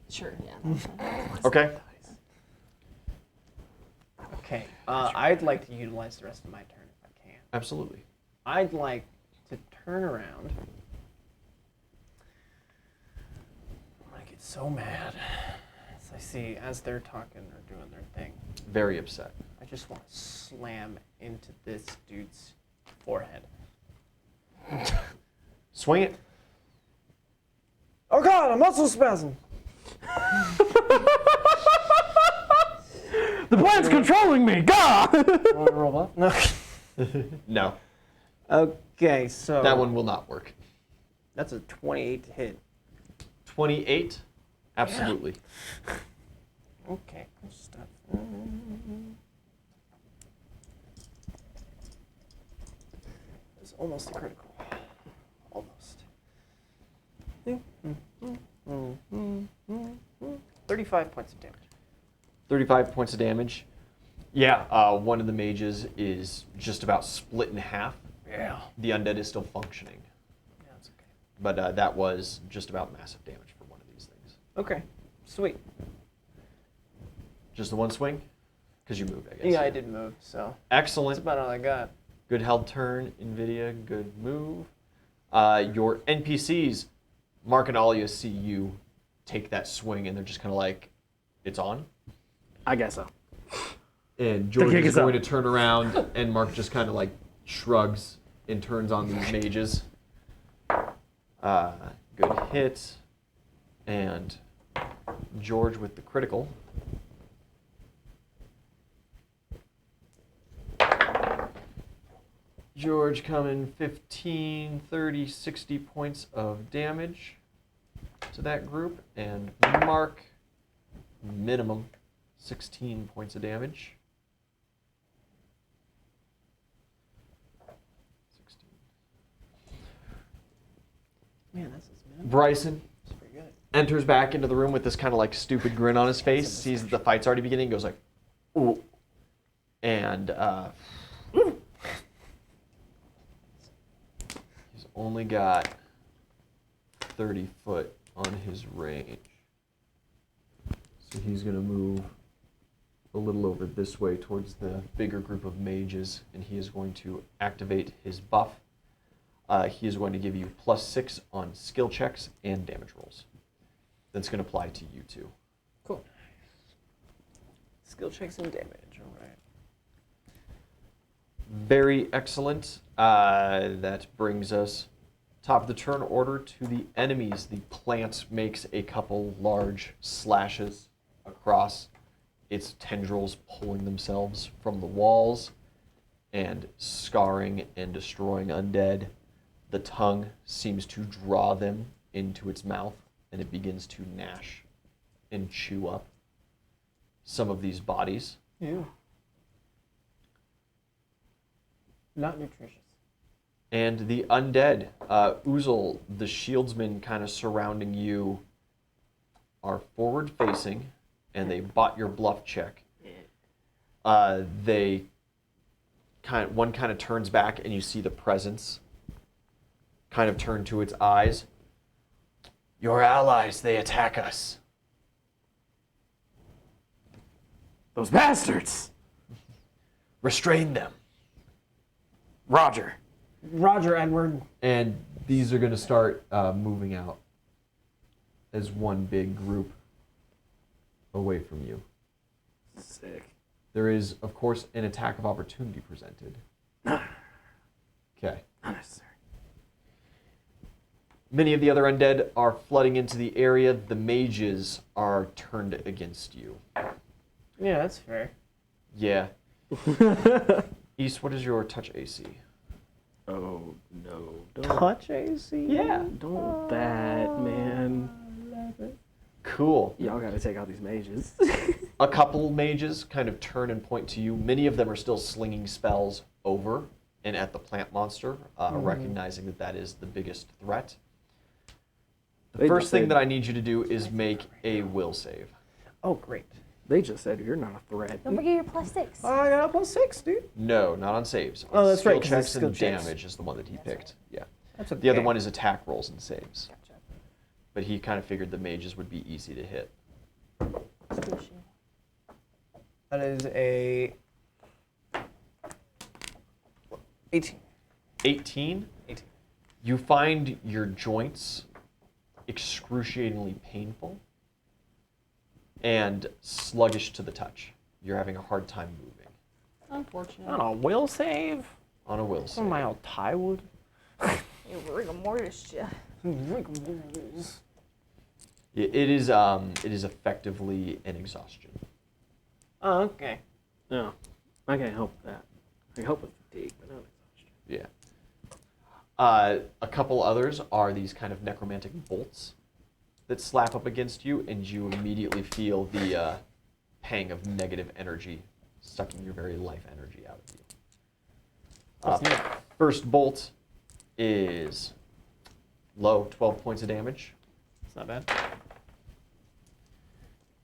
Sure, yeah. That's fine. Okay. Okay. I'd like to utilize the rest of my turn if I can. Absolutely. I'd like to turn around. I get so mad as I see as they're talking or doing their thing. Very upset. I just want to slam into this dude's forehead. Swing it. Oh God, a muscle spasm! The plant's controlling me. God. Want to roll up? No. No, Okay, so that one will not work. That's a 28 to hit. 28? Absolutely. Okay, good stuff. It's almost a critical. Almost. 35 points of damage. 35 points of damage. Yeah, one of the mages is just about split in half. Yeah. The undead is still functioning. Yeah, that's okay. But that was just about massive damage for one of these things. Okay, sweet. Just the one swing? Because you moved, I guess. Yeah, I did move, so Excellent. that's about all I got. Good held turn, NVIDIA. Good move. Your NPCs, Mark and Alia, see you take that swing, and they're just kind of like, it's on. I guess so. And George kick is is up. going to turn around, and Mark just kind of like shrugs and turns on these mages. Good hit. And George with the critical. George coming 15, 30, 60 points of damage to that group. And Mark, minimum 16 points of damage. 16. Bryson That's pretty good. enters back into the room with this kind of like stupid grin on his face, sees that the fight's already beginning, goes like, ooh. And he's only got 30 foot on his range. So he's going to move a little over this way towards the bigger group of mages, and he is going to activate his buff. He is going to give you +6 on skill checks and damage rolls. That's going to apply to you two. Cool. Skill checks and damage. All right. Very excellent. That brings us top of the turn order to the enemies. The plant makes a couple large slashes across its tendrils, pulling themselves from the walls and scarring and destroying undead. The tongue seems to draw them into its mouth, and it begins to gnash and chew up some of these bodies. Ew. Not nutritious. And the undead, Uzel, the shieldsmen kind of surrounding you, are forward facing, and they bought your bluff check. They one kind of turns back, and you see the presence kind of turn to its eyes. Your allies, they attack us. Those bastards! Restrain them. Roger. Roger, Edward. And these are going to start moving out as one big group away from you. Sick. There is, of course, an attack of opportunity presented. Okay. Not necessary. Many of the other undead are flooding into the area. The mages are turned against you. Yeah, that's fair. Yeah. East, what is your touch AC? Oh, no. Don't, Touch AC? Yeah. don't that, man. Cool. Y'all gotta take out these mages. A couple mages kind of turn and point to you. Many of them are still slinging spells over and at the plant monster, recognizing that that is the biggest threat. The They first just thing said- that I need you to do is make a will save. Oh, great. They just said you're not a threat. Don't forget your +6. I got a +6, dude. No, not on saves. Oh, that's skill right, 'cause it's checks skill and checks. damage is the one that he picked. Yeah. That's okay. The other one is attack rolls and saves. Gotcha. But he kind of figured the mages would be easy to hit. Squishy. That is a 18. 18. 18. You find your joints excruciatingly painful and sluggish to the touch. You're having a hard time moving Unfortunate. On a will save? on a will Oh, save. my old Tywood. You rigor mortis, yeah. It is effectively an exhaustion. Oh, okay. No, I can't help with that. I can help with fatigue, but not exhaustion. Yeah. A couple others are these kind of necromantic bolts that slap up against you, and you immediately feel the pang of negative energy sucking your very life energy out of you. First bolt is low, 12 points of damage. It's not bad.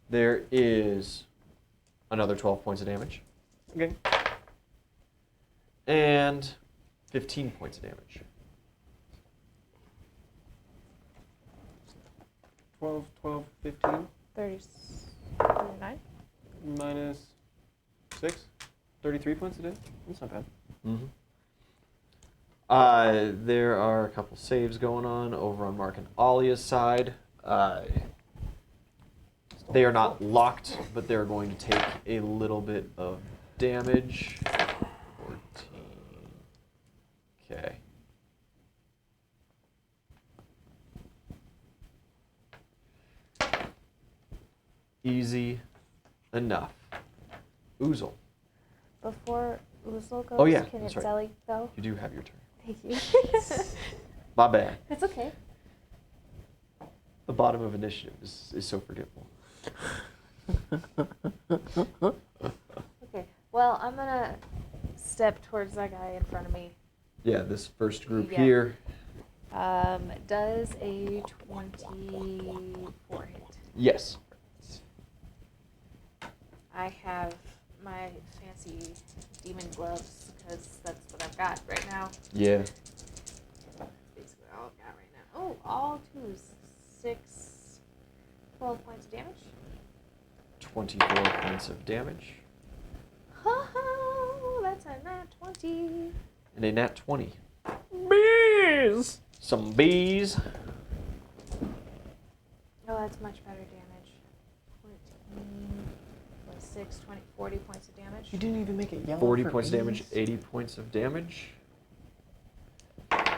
There is another 12 points of damage, Okay. and 15 points of damage. 12, 12, 15, 39. minus 6. 33 points a day. That's not bad. Mm-hmm. There are a couple saves going on over on Mark and Alia's side. They are not locked, but they're going to take a little bit of damage. 14. Okay. Easy enough. Oozle, Before Uzel goes, Oh, yeah, can that's it right. Zelly go? you do have your turn. Thank you. My bad. It's okay. The bottom of initiative is so forgetful. Okay. Well, I'm gonna step towards that guy in front of me. Yeah, this first group Yeah. here. Does a 24 hit? Yes. I have my fancy demon gloves because that's what I've got right now. Yeah. That's basically all I've got right now. Oh, all twos. 12 points of damage. 24 points of damage. Oh, that's a nat 20. And a nat 20. Bees! Some bees. Oh, that's much better damage. 14 plus 6, 20, 40 points of damage. You didn't even make it yellow. 40 for points of damage, bees? 80 points of damage.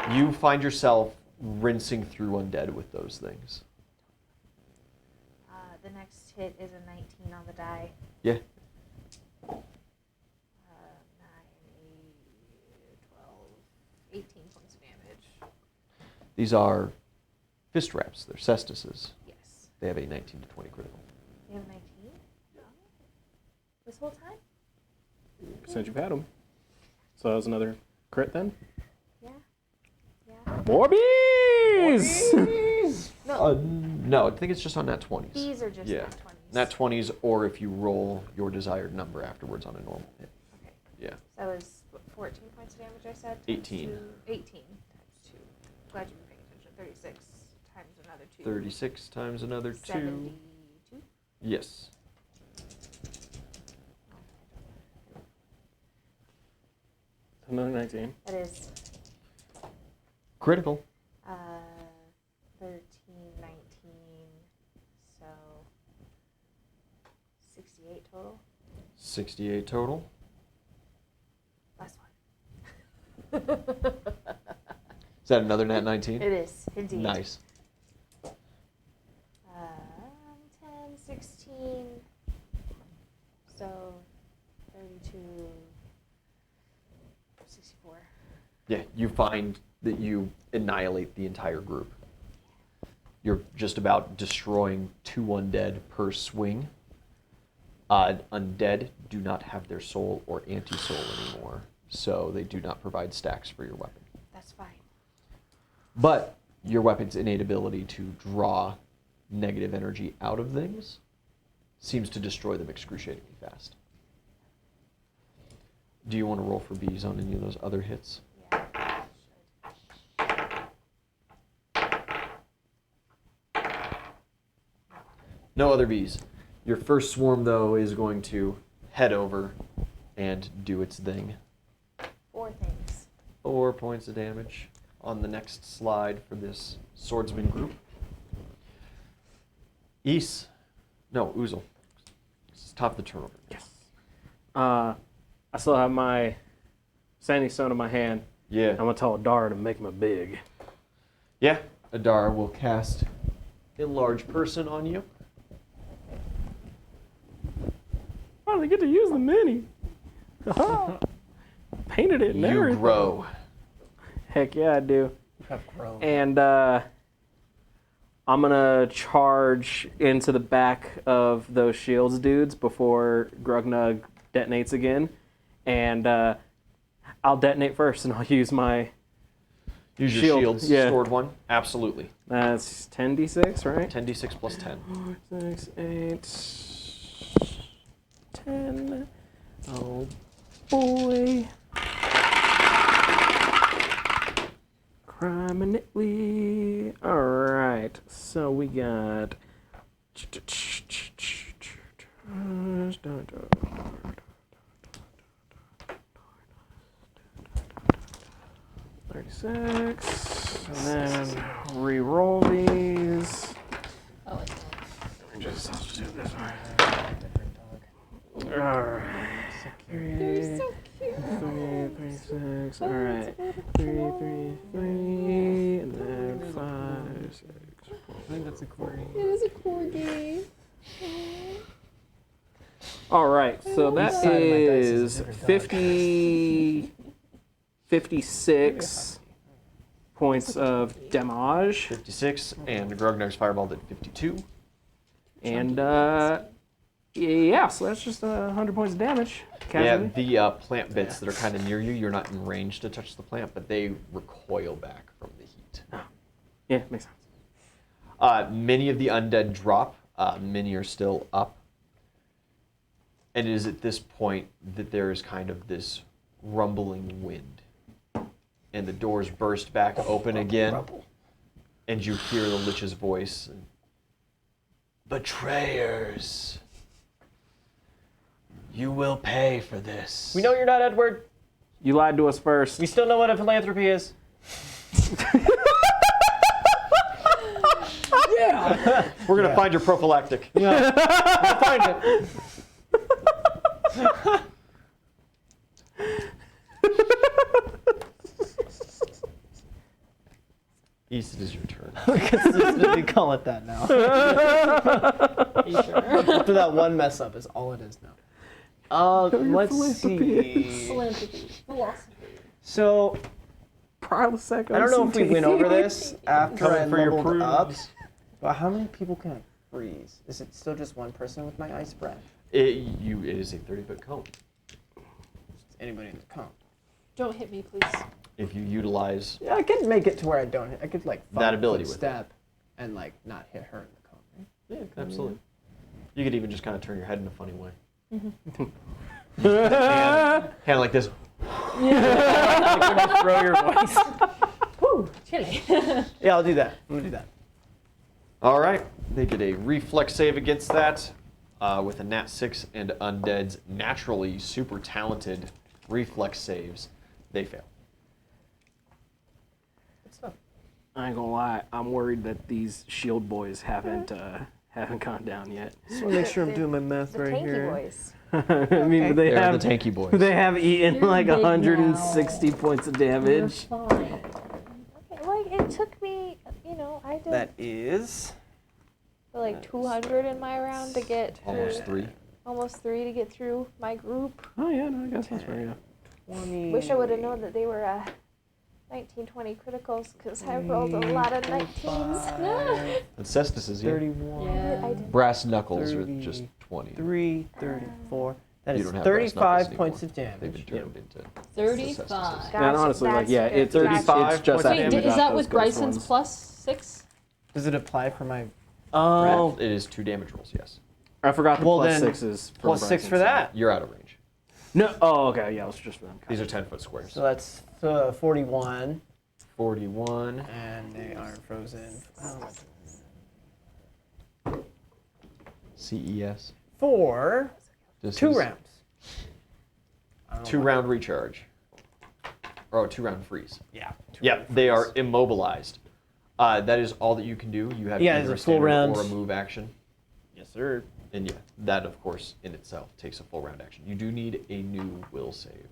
You find yourself rinsing through undead with those things. The next hit is a 19 on the die. Yeah. 9, 8, 12, 18 points of damage. These are fist wraps. They're cestises. Yes. They have a 19 to 20 critical. You have 19? This whole time? Since you've had them. So that was another crit then? Yeah. Yeah. More bees! No, No, I think it's just on nat 20s. these are just Yeah. nat 20s. Nat 20s, or if you roll your desired number afterwards on a normal hit. Okay. Yeah. So that was what, 14 points of damage, I said? 18. 18 times 2. Glad you've been paying attention. 36 times another 2. 36 times another 2. 72. Yes. Another 19. That is Critical. 13, 19, so 68 total. 68 total. Last one. Is that another nat 19? It is, indeed. Nice. 10, 16, so 32, 64. Yeah, you find that you annihilate the entire group. You're just about destroying 2 undead per swing. Undead do not have their soul or anti-soul anymore, so they do not provide stacks for your weapon. That's fine. But your weapon's innate ability to draw negative energy out of things seems to destroy them excruciatingly fast. Do you want to roll for bees on any of those other hits? Yeah, No other bees. Your first swarm, though, is going to head over and do its thing. 4 things. 4 points of damage on the next slide for this swordsman group. Uzel. It's top of the turnover. Yes. I still have my Sandy Stone in my hand. Yeah. I'm going to tell Adara to make him big. Yeah. Adara will cast a large person on you. Oh, they get to use the mini. Painted it and You everything. grow. Heck yeah, I do. You have grown. And I'm going to charge into the back of those shields dudes before Grugnug detonates again. And I'll detonate first, and I'll use my... Use your Shield, shields, yeah. stored one. Absolutely. That's 10d6, right? 10d6 plus 10. 6, 8, 10. Oh, boy. Criminally. All right. So we got... 36. And then re-roll these. Oh, it's I'll just do it this way. Different dog. Alright. They're so cute. 3, 3, 6. Alright. 3, 3, 3. And then 5, 6. I think that's a corgi. It is a corgi. Alright, so that Each side of my dice is is a different dog. 56 points of damage. 56, and Grugnug's fireball did 52. And, yeah, so that's just 100 points of damage. Yeah, Casually. the plant bits that are kind of near you, you're not in range to touch the plant, but they recoil back from the heat. Oh, Yeah, makes sense. Many of the undead drop. Many are still up. And it is at this point that there is kind of this rumbling wind. And the doors burst back open again. And you hear the Lich's voice. Betrayers. You will pay for this. We know you're not Edward. You lied to us first. We still know what a philanthropy is. We're going to find your prophylactic. Yeah. We'll find it. East, it is your turn. Consistently call it that now. Are you sure? After that one mess up is all it is now. Let's see. Philanthropy. Philosophy. So Prilosec I don't know if we went over this after I Coming for your leveled up, proofs. but how many people can I freeze? Is it still just one person with my ice breath? It is a 30-foot cone. Just anybody in the cone. Don't hit me, please. If you utilize Yeah, I could make it to where I don't hit. I could like That ability with step and like not hit her in the cone. Right? Yeah, absolutely. You could even just kind of turn your head in a funny way. Hand like this. Throw your voice. Woo, chilly. Yeah, I'll do that. I'm gonna do that. All right. They get a reflex save against that with a nat 6 and undead's naturally super talented reflex saves. They fail. Good stuff. I ain't gonna lie, I'm worried that these shield boys haven't gone down yet. Just want to make sure I'm doing my math The right tanky here. boys. I mean, but they They're have the tanky boys. they have eaten You're like big 160 now. points of You're damage. fine. Okay, like it took me, I did That is like 200 in my round to get Almost through, 3. almost 3 to get through my group. Oh yeah, no, I guess that's fair. Yeah. 20. Wish I would have known that they were 1920 criticals because I rolled a lot of 19s. And Cestus is here. 31. Yeah. I did. Brass knuckles are 30. just 20. 3, 34. That You is don't have brass knuckles 35 anymore. points of They've been damage. turned into 35. Gotcha, And honestly, like, that's yeah, good. it's 35 it's just points of after Wait, we damage. is got that those with ghost Bryson's ones. plus 6? Does it apply for my Oh, It is 2 damage rolls, yes. I forgot the Well, plus then, 6s. For plus 6 Bryson's for that? You're out of range. No, oh, okay, yeah, it was just for them. These are 10-foot squares. So that's 41, 41. and they are frozen. CES. For This 2 is rounds. I don't know 2 why. round recharge. Or 2 round freeze. Yeah. Yep, they are immobilized. That is all that you can do. You have Yeah, either a it's a full standard round. or a move action. Yes, sir. And yeah, that of course in itself takes a full round action. You do need a new will save,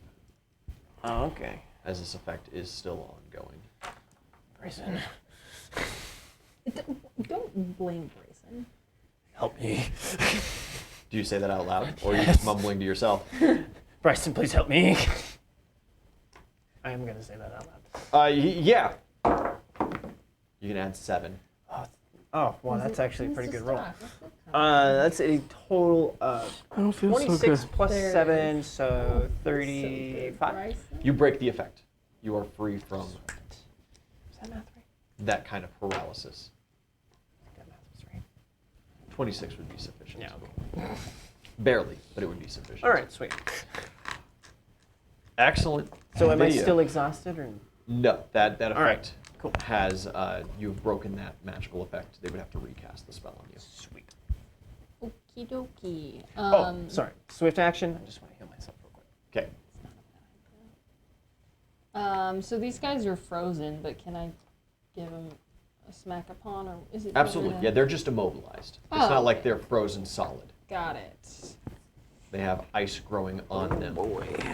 Oh, okay. as this effect is still ongoing. Bryson, Don't blame Bryson. help me. Do you say that out loud, or are you just mumbling to yourself? Bryson, please help me. I am gonna say that out loud. Yeah. You can add 7. Oh, well, that's actually a pretty Who's good the roll. stock? What's the stock? That's a total of I don't feel 26 so good. plus There it 7, is. so So 35. good, Bryson. You break the effect. You are free from Is that math right? that kind of paralysis. That math was right. 26 would be sufficient. Yeah, okay. Barely, but it would be sufficient. All right, sweet. Excellent. So am I Video. still exhausted or? No, that All right, effect cool. has you've broken that magical effect. They would have to recast the spell on you. Sweet. Okie dokie. Oh, sorry. Swift action. I just want to heal myself real quick. Okay. So these guys are frozen, but can I give them a smack upon, or is it? Absolutely. better Yeah, to- they're just immobilized. It's Oh, not like okay. they're frozen solid. Got it. They have ice growing on them,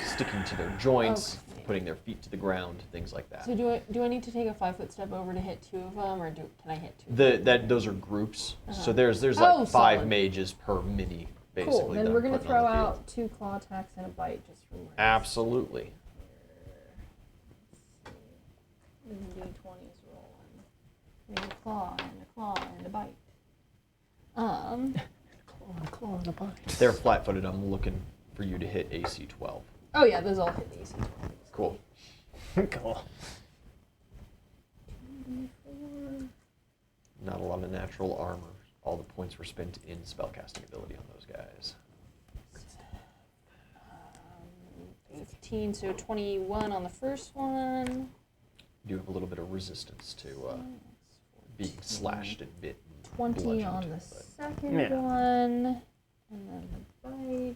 sticking to their joints, Okay. putting their feet to the ground, things like that. So do I need to take a 5-foot step over to hit 2 of them, or can I hit 2? Those are groups. So Uh-huh. there's like Oh, 5 solid. mages per mini, basically. Cool. Then that we're I'm gonna putting on throw the field. out 2 claw attacks and a bite just from. Absolutely. And the D20's rolling. We have a claw and a claw and a bite. Claw on a bite. They're flat-footed. I'm looking for you to hit AC 12. Oh yeah, those all hit the AC. Cool. Cool. Not a lot of natural armor. All the points were spent in spellcasting ability on those guys. 15, so 21 on the first one. You do have a little bit of resistance to being slashed and bit. And 20 bludgeoned, on the but- second Yeah. one. And then the bite.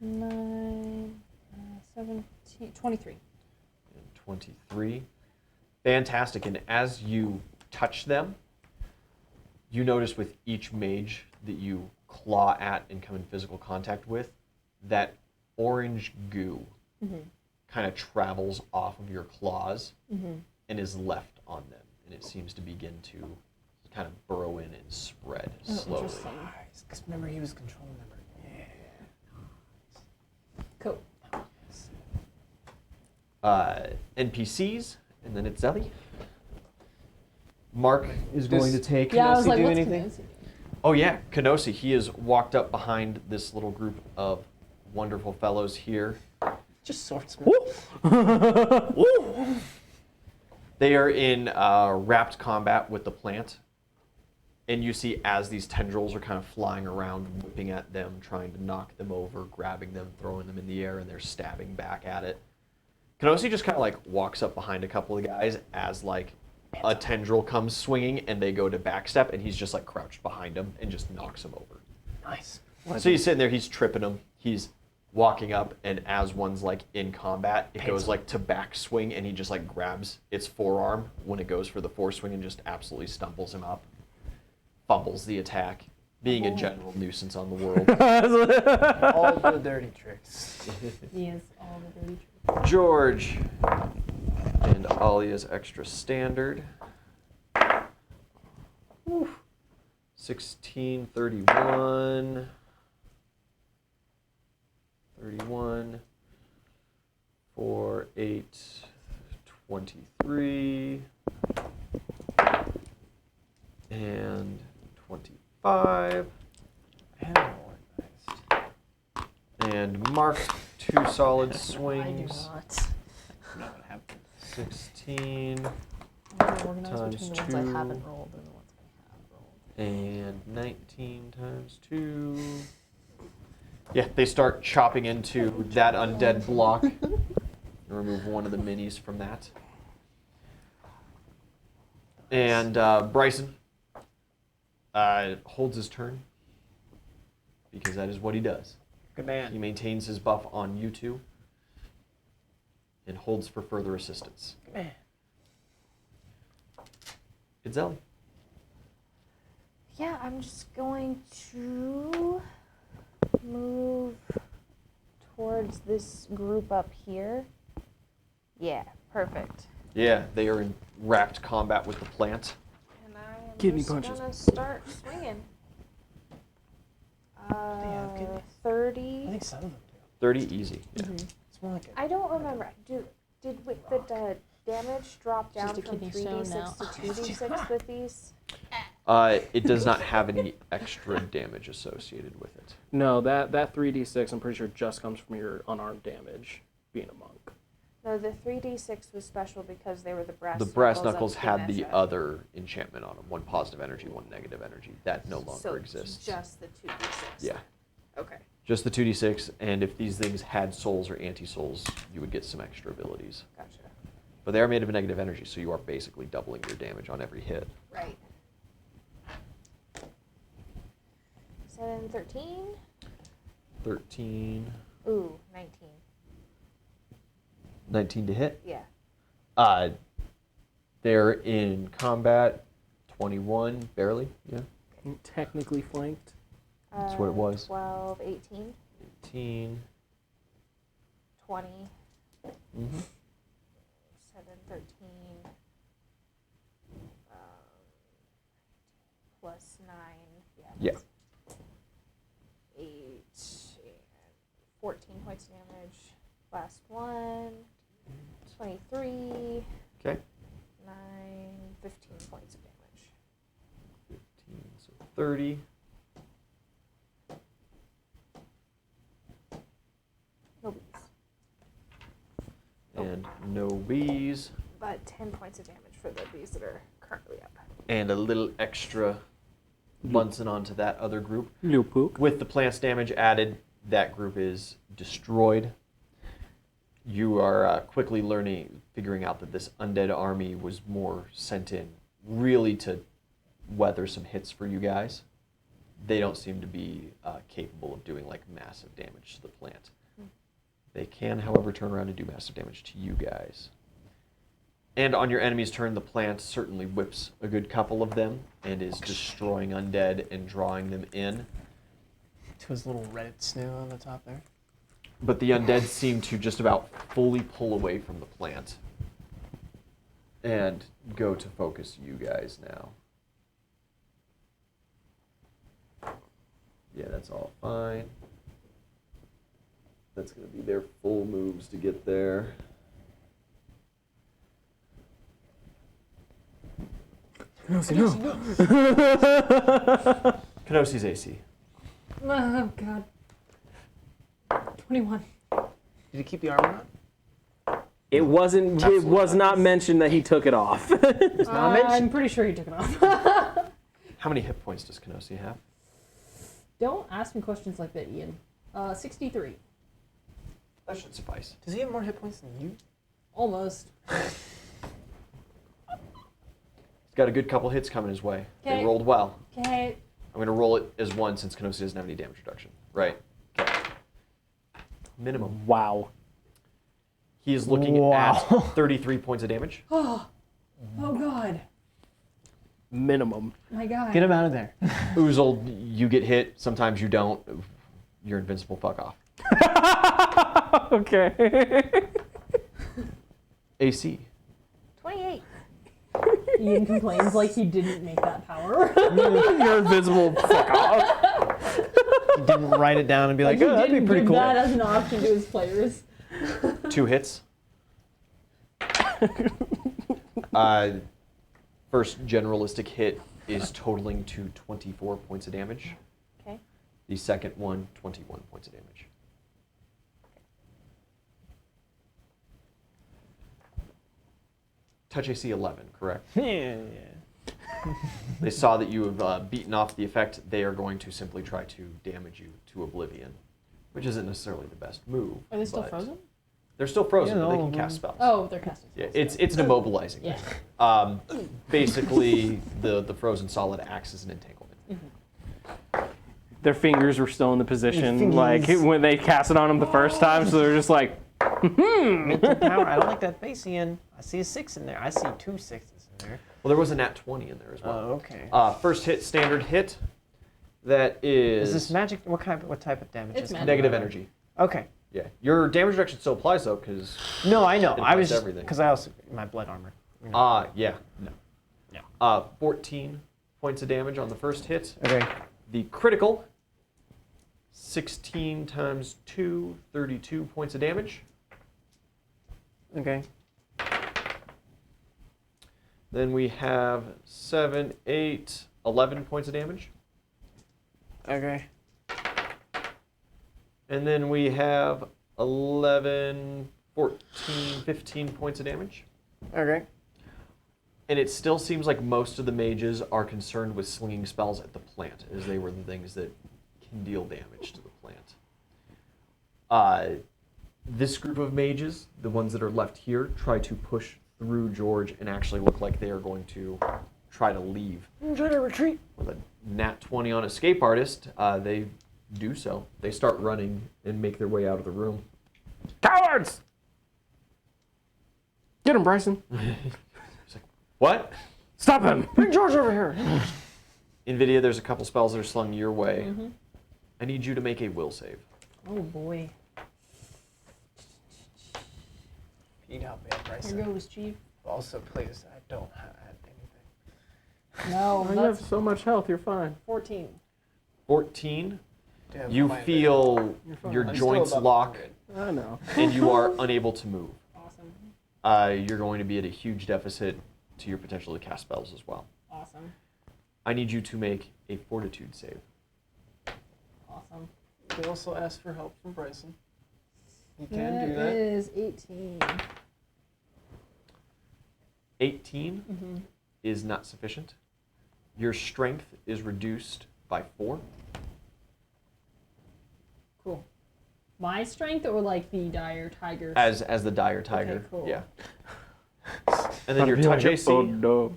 9, 17, 23. And 23. Fantastic. And as you touch them, you notice with each mage that you claw at and come in physical contact with, that orange goo kind of travels off of your claws and is left on them. And it seems to begin to kind of burrow in and spread slowly. Interesting. Nice. Because remember, he was controlling them. Yeah. Cool. NPCs, and then it's Zelly. Mark is going to take. Yeah, I was Kenosi like, do what's anything? Kenosi doing? Oh yeah, Kenosi. He has walked up behind this little group of wonderful fellows here. Just swordsman. They are in wrapped combat with the plant. And you see as these tendrils are kind of flying around, whipping at them, trying to knock them over, grabbing them, throwing them in the air, and they're stabbing back at it. Kenosi just kind of like walks up behind a couple of guys as like a tendril comes swinging and they go to backstep, and he's just like crouched behind them and just knocks them over. Nice. So he's sitting there, he's tripping them, he's walking up, and as one's like in combat, it goes like to back swing, and he just like grabs its forearm when it goes for the foreswing and just absolutely stumbles him up. Fumbles the attack, being a general nuisance on the world. All the dirty tricks. Yes, all the dirty tricks. George and Alia's extra standard. 16, 31. 31. 4, 8, 23. And 25. And organized. And Mark, 2 solid I do swings. not. Not what happened. 16 I'm organized Times between the ones I 2. haven't rolled and the ones I have rolled. and 19 times 2. Yeah, they start chopping into that undead block. Remove one of the minis from that. And Bryson holds his turn because that is what he does. Good He man. maintains his buff on you two and holds for further assistance. Good man. It's Ellie. Yeah, I'm just going to move towards this group up here. Yeah, perfect. Yeah, they are in wrapped combat with the plant. And I am Kidney just punches. gonna start swinging. They have kidneys? 30. I think some of them do. 30 easy. Yeah. It's more like a. I don't remember. Did the damage drop down Just a from kidney stone 3d6 now. to 2d6 with these? It does not have any extra damage associated with it. No, that 3d6 I'm pretty sure just comes from your unarmed damage, being a monk. No, the 3d6 was special because they were the brass The knuckles. brass of knuckles had the Ganesha. other enchantment on them. 1 positive energy, 1 negative energy. That no longer So exists. just the 2d6. Yeah. Okay. Just the 2d6, and if these things had souls or anti-souls, you would get some extra abilities. Gotcha. But they are made of negative energy, so you are basically doubling your damage on every hit. Right. 7, 13. 13, Ooh, 19. 19 to hit. Yeah. They're in combat. 21, barely. Yeah. Technically flanked. That's what it was. 12, 18, 18. 20, Mm-hmm. 7, 13. Plus 9. Yeah. 8 and 14 points of damage. Last one. 23. Okay. 9, 15 points of damage. 15, so 30. No beats. And no bees. But 10 points of damage for the bees that are currently up. and a little extra Bunsen onto that other group. Little pook. With the plant's damage added, that group is destroyed. You are quickly figuring out that this undead army was more sent in really to weather some hits for you guys. They don't seem to be capable of doing like massive damage to the plant. They can, however, turn around and do massive damage to you guys. And on your enemy's turn, the plant certainly whips a good couple of them and is destroying undead and drawing them in. To his little Reddit snail on the top there. But the undead seem to just about fully pull away from the plant and go to focus you guys now. Yeah, that's all fine. That's going to be their full moves to get there. Kenosi's AC. Oh god. 21. Did he keep the armor on? It wasn't. It was not mentioned that he took it off. It's not mentioned. I'm pretty sure he took it off. How many hit points does Kenosi have? Don't ask me questions like that, Ian. 63. That should suffice. Does he have more hit points than you? Almost. He's got a good couple hits coming his way. They Okay. rolled well. Okay. I'm going to roll it as one since Kenosi doesn't have any damage reduction. Right. Okay. Minimum. Wow. He is looking at 33 points of damage. Oh god. Minimum. My god. Get him out of there. Oozle, you get hit. Sometimes you don't. You're invincible. Fuck off. Okay. AC. 28. Ian complains like he didn't make that power. You're invisible. Fuck off. He didn't write it down and be like, he oh, that'd be didn't pretty give cool. that as an option to his players. 2 hits. First generalistic hit is totaling to 24 points of damage. Okay. The second one, 21 points of damage. Touch AC 11, correct? Yeah. They saw that you have beaten off the effect. They are going to simply try to damage you to oblivion, which isn't necessarily the best move. Are they still but frozen? They're still frozen, Yeah, but they all can of cast them. spells. Oh, they're casting Yeah, spells. it's an immobilizing. Yeah. Basically, the frozen solid acts as an entanglement. Their fingers were still in the position, Fingers. like when they cast it on him the first time. So they're just like, Mental power. I don't like that face, Ian. I see a 6 in there. I see 2 6s in there. Well, there was a nat 20 in there as well. Oh, okay. First hit, standard hit. That is, Is this magic? What type of damage It's is it? magic. negative energy. Okay. Yeah, your damage reduction still applies though, because No, I know. It I was applies to everything. because I also my blood armor. You know. yeah, no. 14 points of damage on the first hit. Okay. The critical, 16 times 2, 32 points of damage. Okay. Then we have 7, 8, 11 points of damage. Okay. And then we have 11, 14, 15 points of damage. Okay. And it still seems like most of the mages are concerned with slinging spells at the plant, as they were the things that can deal damage to the plant. This group of mages, the ones that are left here, try to push through George and actually look like they are going to try to leave. I'm trying to retreat. With a nat 20 on Escape Artist, they do so. They start running and make their way out of the room. cowards! Get him, Bryson. It's like, what? Stop him. Bring George over here. NVIDIA, there's a couple spells that are slung your way. I need you to make a will save. Oh boy. Eat out, man, Bryson. Here goes, Chief. Also, please, I don't have anything. No, You have that's so much health. You're fine. 14. 14, Damn, you my feel your I'm still joints above lock 100. I know. and you are unable to move. Awesome. You're going to be at a huge deficit to your potential to cast spells as well. Awesome. I need you to make a fortitude save. Awesome. They also asked for help from Bryson. You can That do that. is 18. 18. is not sufficient. Your strength is reduced by 4. Cool. My strength or like the dire tiger? As the dire tiger. Okay, cool. Yeah. And then your touch AC. Oh no.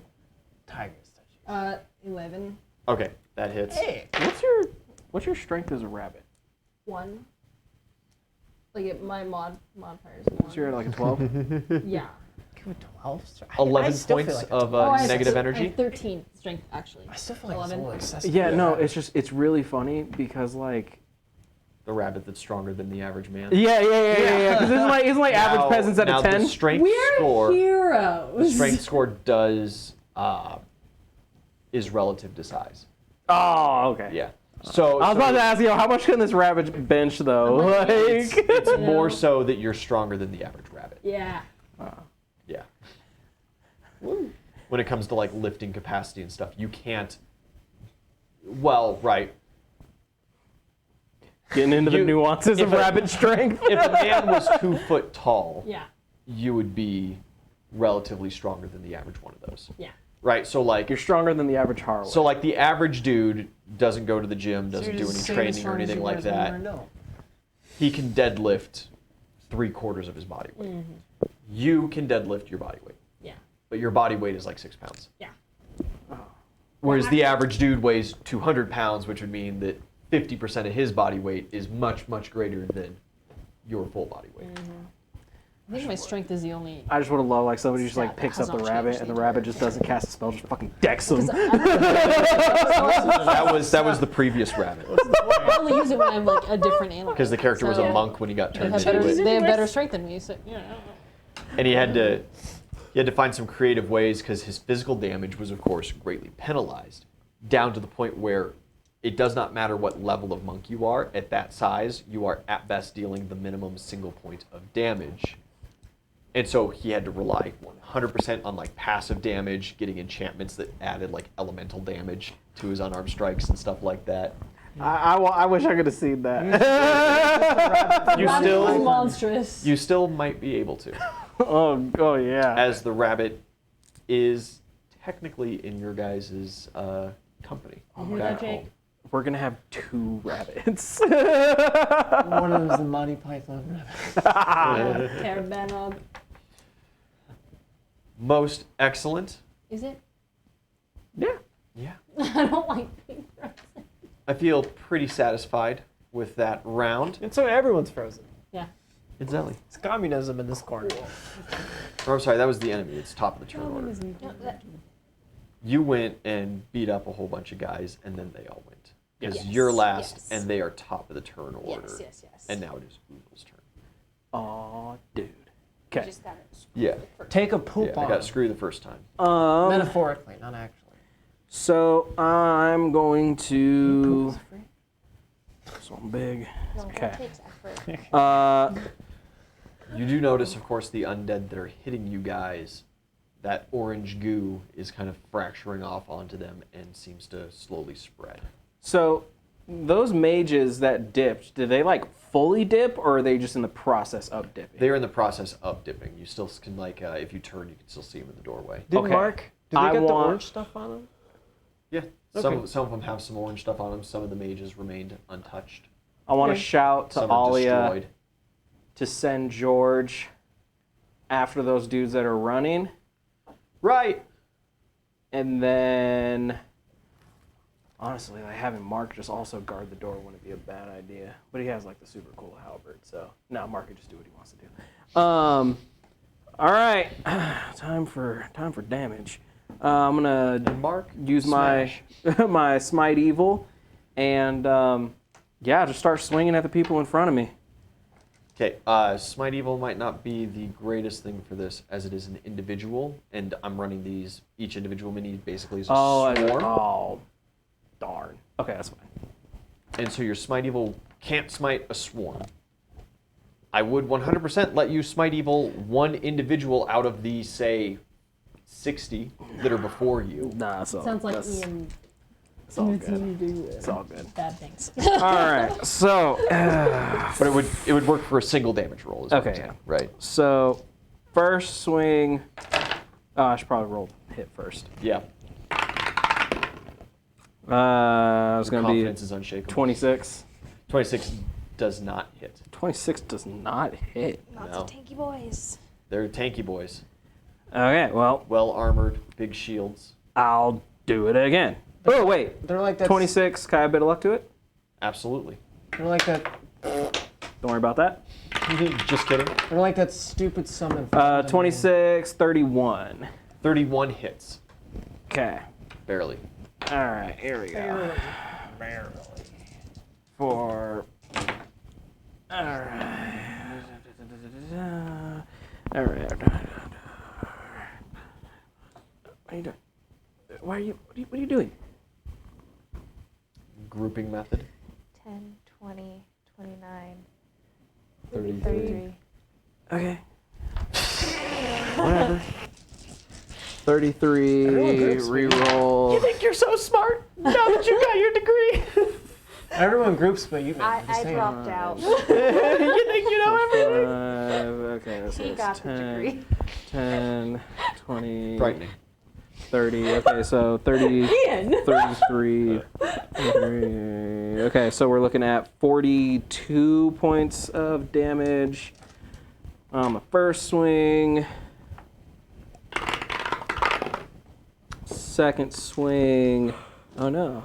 Tigers touch. 11. Okay, that hits. Hey. What's your strength as a rabbit? 1. Like my modifier is 1. So you're at like a 12. Yeah. Give it 12. I 11 still feel points like of I have negative I energy. have 13 strength actually. I still feel like 11. it's a little excessive. Yeah, no, it's really funny because like. The rabbit that's stronger than the average man. Yeah. Because isn't like average Now- peasants at now a 10. The strength We're score. heroes. The strength score does is relative to size. Oh, okay. Yeah. So I was about to ask you, how much can this rabbit bench though? Like, it's You more know? so that you're stronger than the average rabbit. Yeah. Yeah. When it comes to like lifting capacity and stuff, you can't. Well, right. Getting into the You- nuances if of a- rabbit strength. If a man was 2 foot tall, Yeah. you would be relatively stronger than the average one of those. Yeah. Right. So like You're stronger than the average Harley. So like the average dude doesn't go to the gym, So doesn't you're do just any the same as training or strong as anything you like were as when you that. were no. He can deadlift 3/4 of his body weight. You can deadlift your body weight, Yeah. but your body weight is like 6 pounds. Yeah. Whereas the average dude weighs 200 pounds, which would mean that 50% of his body weight is much, much greater than your full body weight. I think my strength is the only. I just would have loved like somebody just like Stat that picks has up the not rabbit changed and the the rabbit entire just doesn't cast a spell, just fucking decks him. That was the previous rabbit, I only use it when I'm like a different animal. because the character was So a monk when he got They turned have, into better, it, they have better strength than me, so yeah. and he had to find some creative ways because his physical damage was, of course, greatly penalized, down to the point where it does not matter what level of monk you are. At that size, you are at best dealing the minimum single point of damage. And so he had to rely 100% on like passive damage, getting enchantments that added like elemental damage to his unarmed strikes and stuff like that. I wish I could have seen that. You Rabbit is still, monstrous. you still might be able to, oh yeah. as the rabbit is technically in your guys' company. hear back that, Jake? home. We're gonna have 2 rabbits. One of them's the Monty Python rabbit. Carabanog. Most excellent. Is it? Yeah. Yeah. I don't like being frozen. I feel pretty satisfied with that round. And so everyone's frozen. Yeah. It's Zelly. It's communism in this corner. Or I'm sorry, that was the enemy. It's top of the turn order. You went and beat up a whole bunch of guys, and then they all went. Because Yes, you're last, yes. and they are top of the turn order. Yes. And now it is Oodle's turn. Aw, dude. You Okay. just got it. Yeah. Take a Yeah, poop I on got him. screwed the first time. Metaphorically, not actually. So I'm going to. Poop's free. Something big. No, Okay. that takes effort. You do notice, of course, the undead that are hitting you guys, that orange goo is kind of fracturing off onto them and seems to slowly spread. So those mages that dipped, did they like fully dip, or are they just in the process of dipping? They're in the process of dipping. You still can, like, if you turn, you can still see them in the doorway. Did Okay. Mark? Did they I get the want- orange stuff on them? Yeah. Okay. Some of them have some orange stuff on them. Some of the mages remained untouched. I want to Okay. shout to Some are Alia destroyed. to send George after those dudes that are running, Right. and then honestly, like having Mark just also guard the door wouldn't be a bad idea. But he has like the super cool halberd, so no, Mark could just do what he wants to do. All right, time for damage. I'm gonna And Mark, use smash. my smite evil, and yeah, just start swinging at the people in front of me. Okay, Smite Evil might not be the greatest thing for this, as it is an individual, and I'm running these, each individual mini basically is a swarm. Oh, darn. Okay, that's fine. And so your Smite Evil can't smite a swarm. I would 100% let you Smite Evil one individual out of the, say, 60 that are before you. Nah, it's all, Sounds like that's- Ian. It's all good. Do It's all good. bad things. All right, so But it would work for a single damage roll, is what I'm Okay, saying, right? so first swing Oh, I should probably roll hit first. Yeah. It's Your going to be confidence is unshakable. 26. 26 does not hit. 26 does not hit. Lots No. of tanky boys. They're tanky boys. Okay, well, Well armored, big shields. I'll do it again. Oh, wait. They're like that. 26. Can I have a bit of luck to it? Absolutely. They're like that. Don't worry about that. Just kidding. They're like that stupid summon. from the 26, 31. 31 hits. Okay. Barely. All right, here we go. Barely. For. All right. All right. What are you doing? Why are you? What are you doing? Grouping method. 10, 20, 29, 33. 33. Okay. Whatever. 33. Everyone groups me. Reroll. think you're so smart now that you got your degree? Everyone groups, but you. I dropped out. You think you know everything? 5. Okay, so He it's got the 10, degree. 10, 20, Frightening. 30. Okay, so 30, Ian. 33. Okay, so we're looking at 42 points of damage on the first swing. Second swing. Oh no.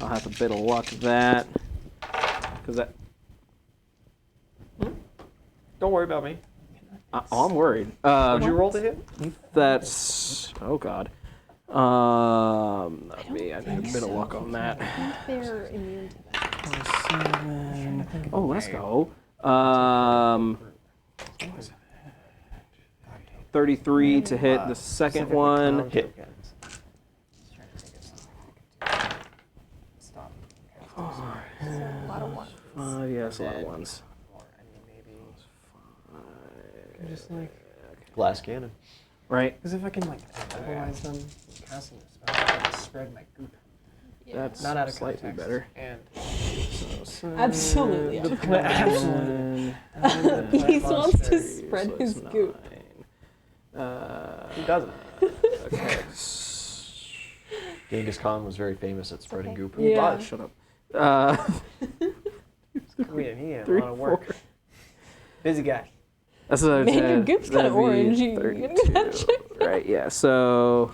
I'll have a bit of luck with that. Because that. Don't worry about me. I'm worried. Would you roll to hit? That's. Oh god. That'd be. I need a bit of luck on that. They're immune to that. 27. Oh, let's go. 33 to hit the second one. Hit. Stop. A lot of ones. Yes, a lot of ones. I mean, maybe. I'm just like, Glass cannon. Right? because if I can like otherwise them casting this, but I have to spread my goop. That's Not out of slightly context. better. And Absolutely. absolutely. He wants to spread his goop. Who doesn't? Okay. Genghis Khan was very famous at spreading Okay. goop. Yeah. Shut up. We had a Three, lot of work. Busy guy. That's another Man, your 10. goop's kinda That'd be orange. You 32. gotta check that. Right, yeah. So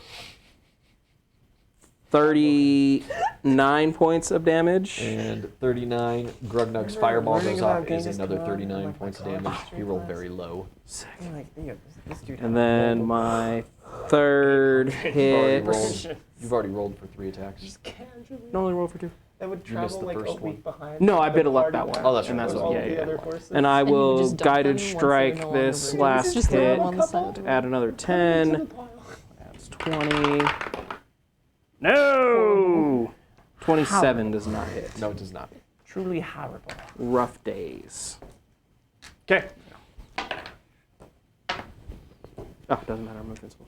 39 points of damage. And 39. Grugnug's Remember fireball learning goes off. about Is Genghis another Khan 39 in, like, points of my damage. history He rolled class? very low. I'm like, this dude had And a then roll. my third You've already hit. rolled. You've already rolled for 3 attacks. Just casually. No, only roll for 2. That would You missed travel the like first a week one. behind. No, I the bit of luck party that one. pack Oh, that's and right. that's All what, all yeah, the yeah. other horses. And I And you would will just dump guided them once they strike were no longer this breathing. last Just throw hit. them on the side. Add another To the 10. pile. That's 20. No! 27 does not hit. No, it does not. Truly horrible. Rough days. Okay. Oh, it doesn't matter. I'm invincible.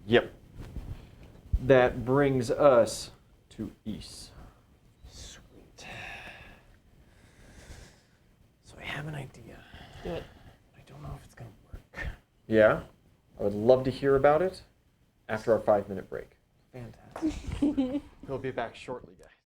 Yep. That brings us to East. Sweet. So I have an idea. Do it. I don't know if it's gonna work. Yeah. I would love to hear about it after our 5-minute break. Fantastic. We'll be back shortly, guys.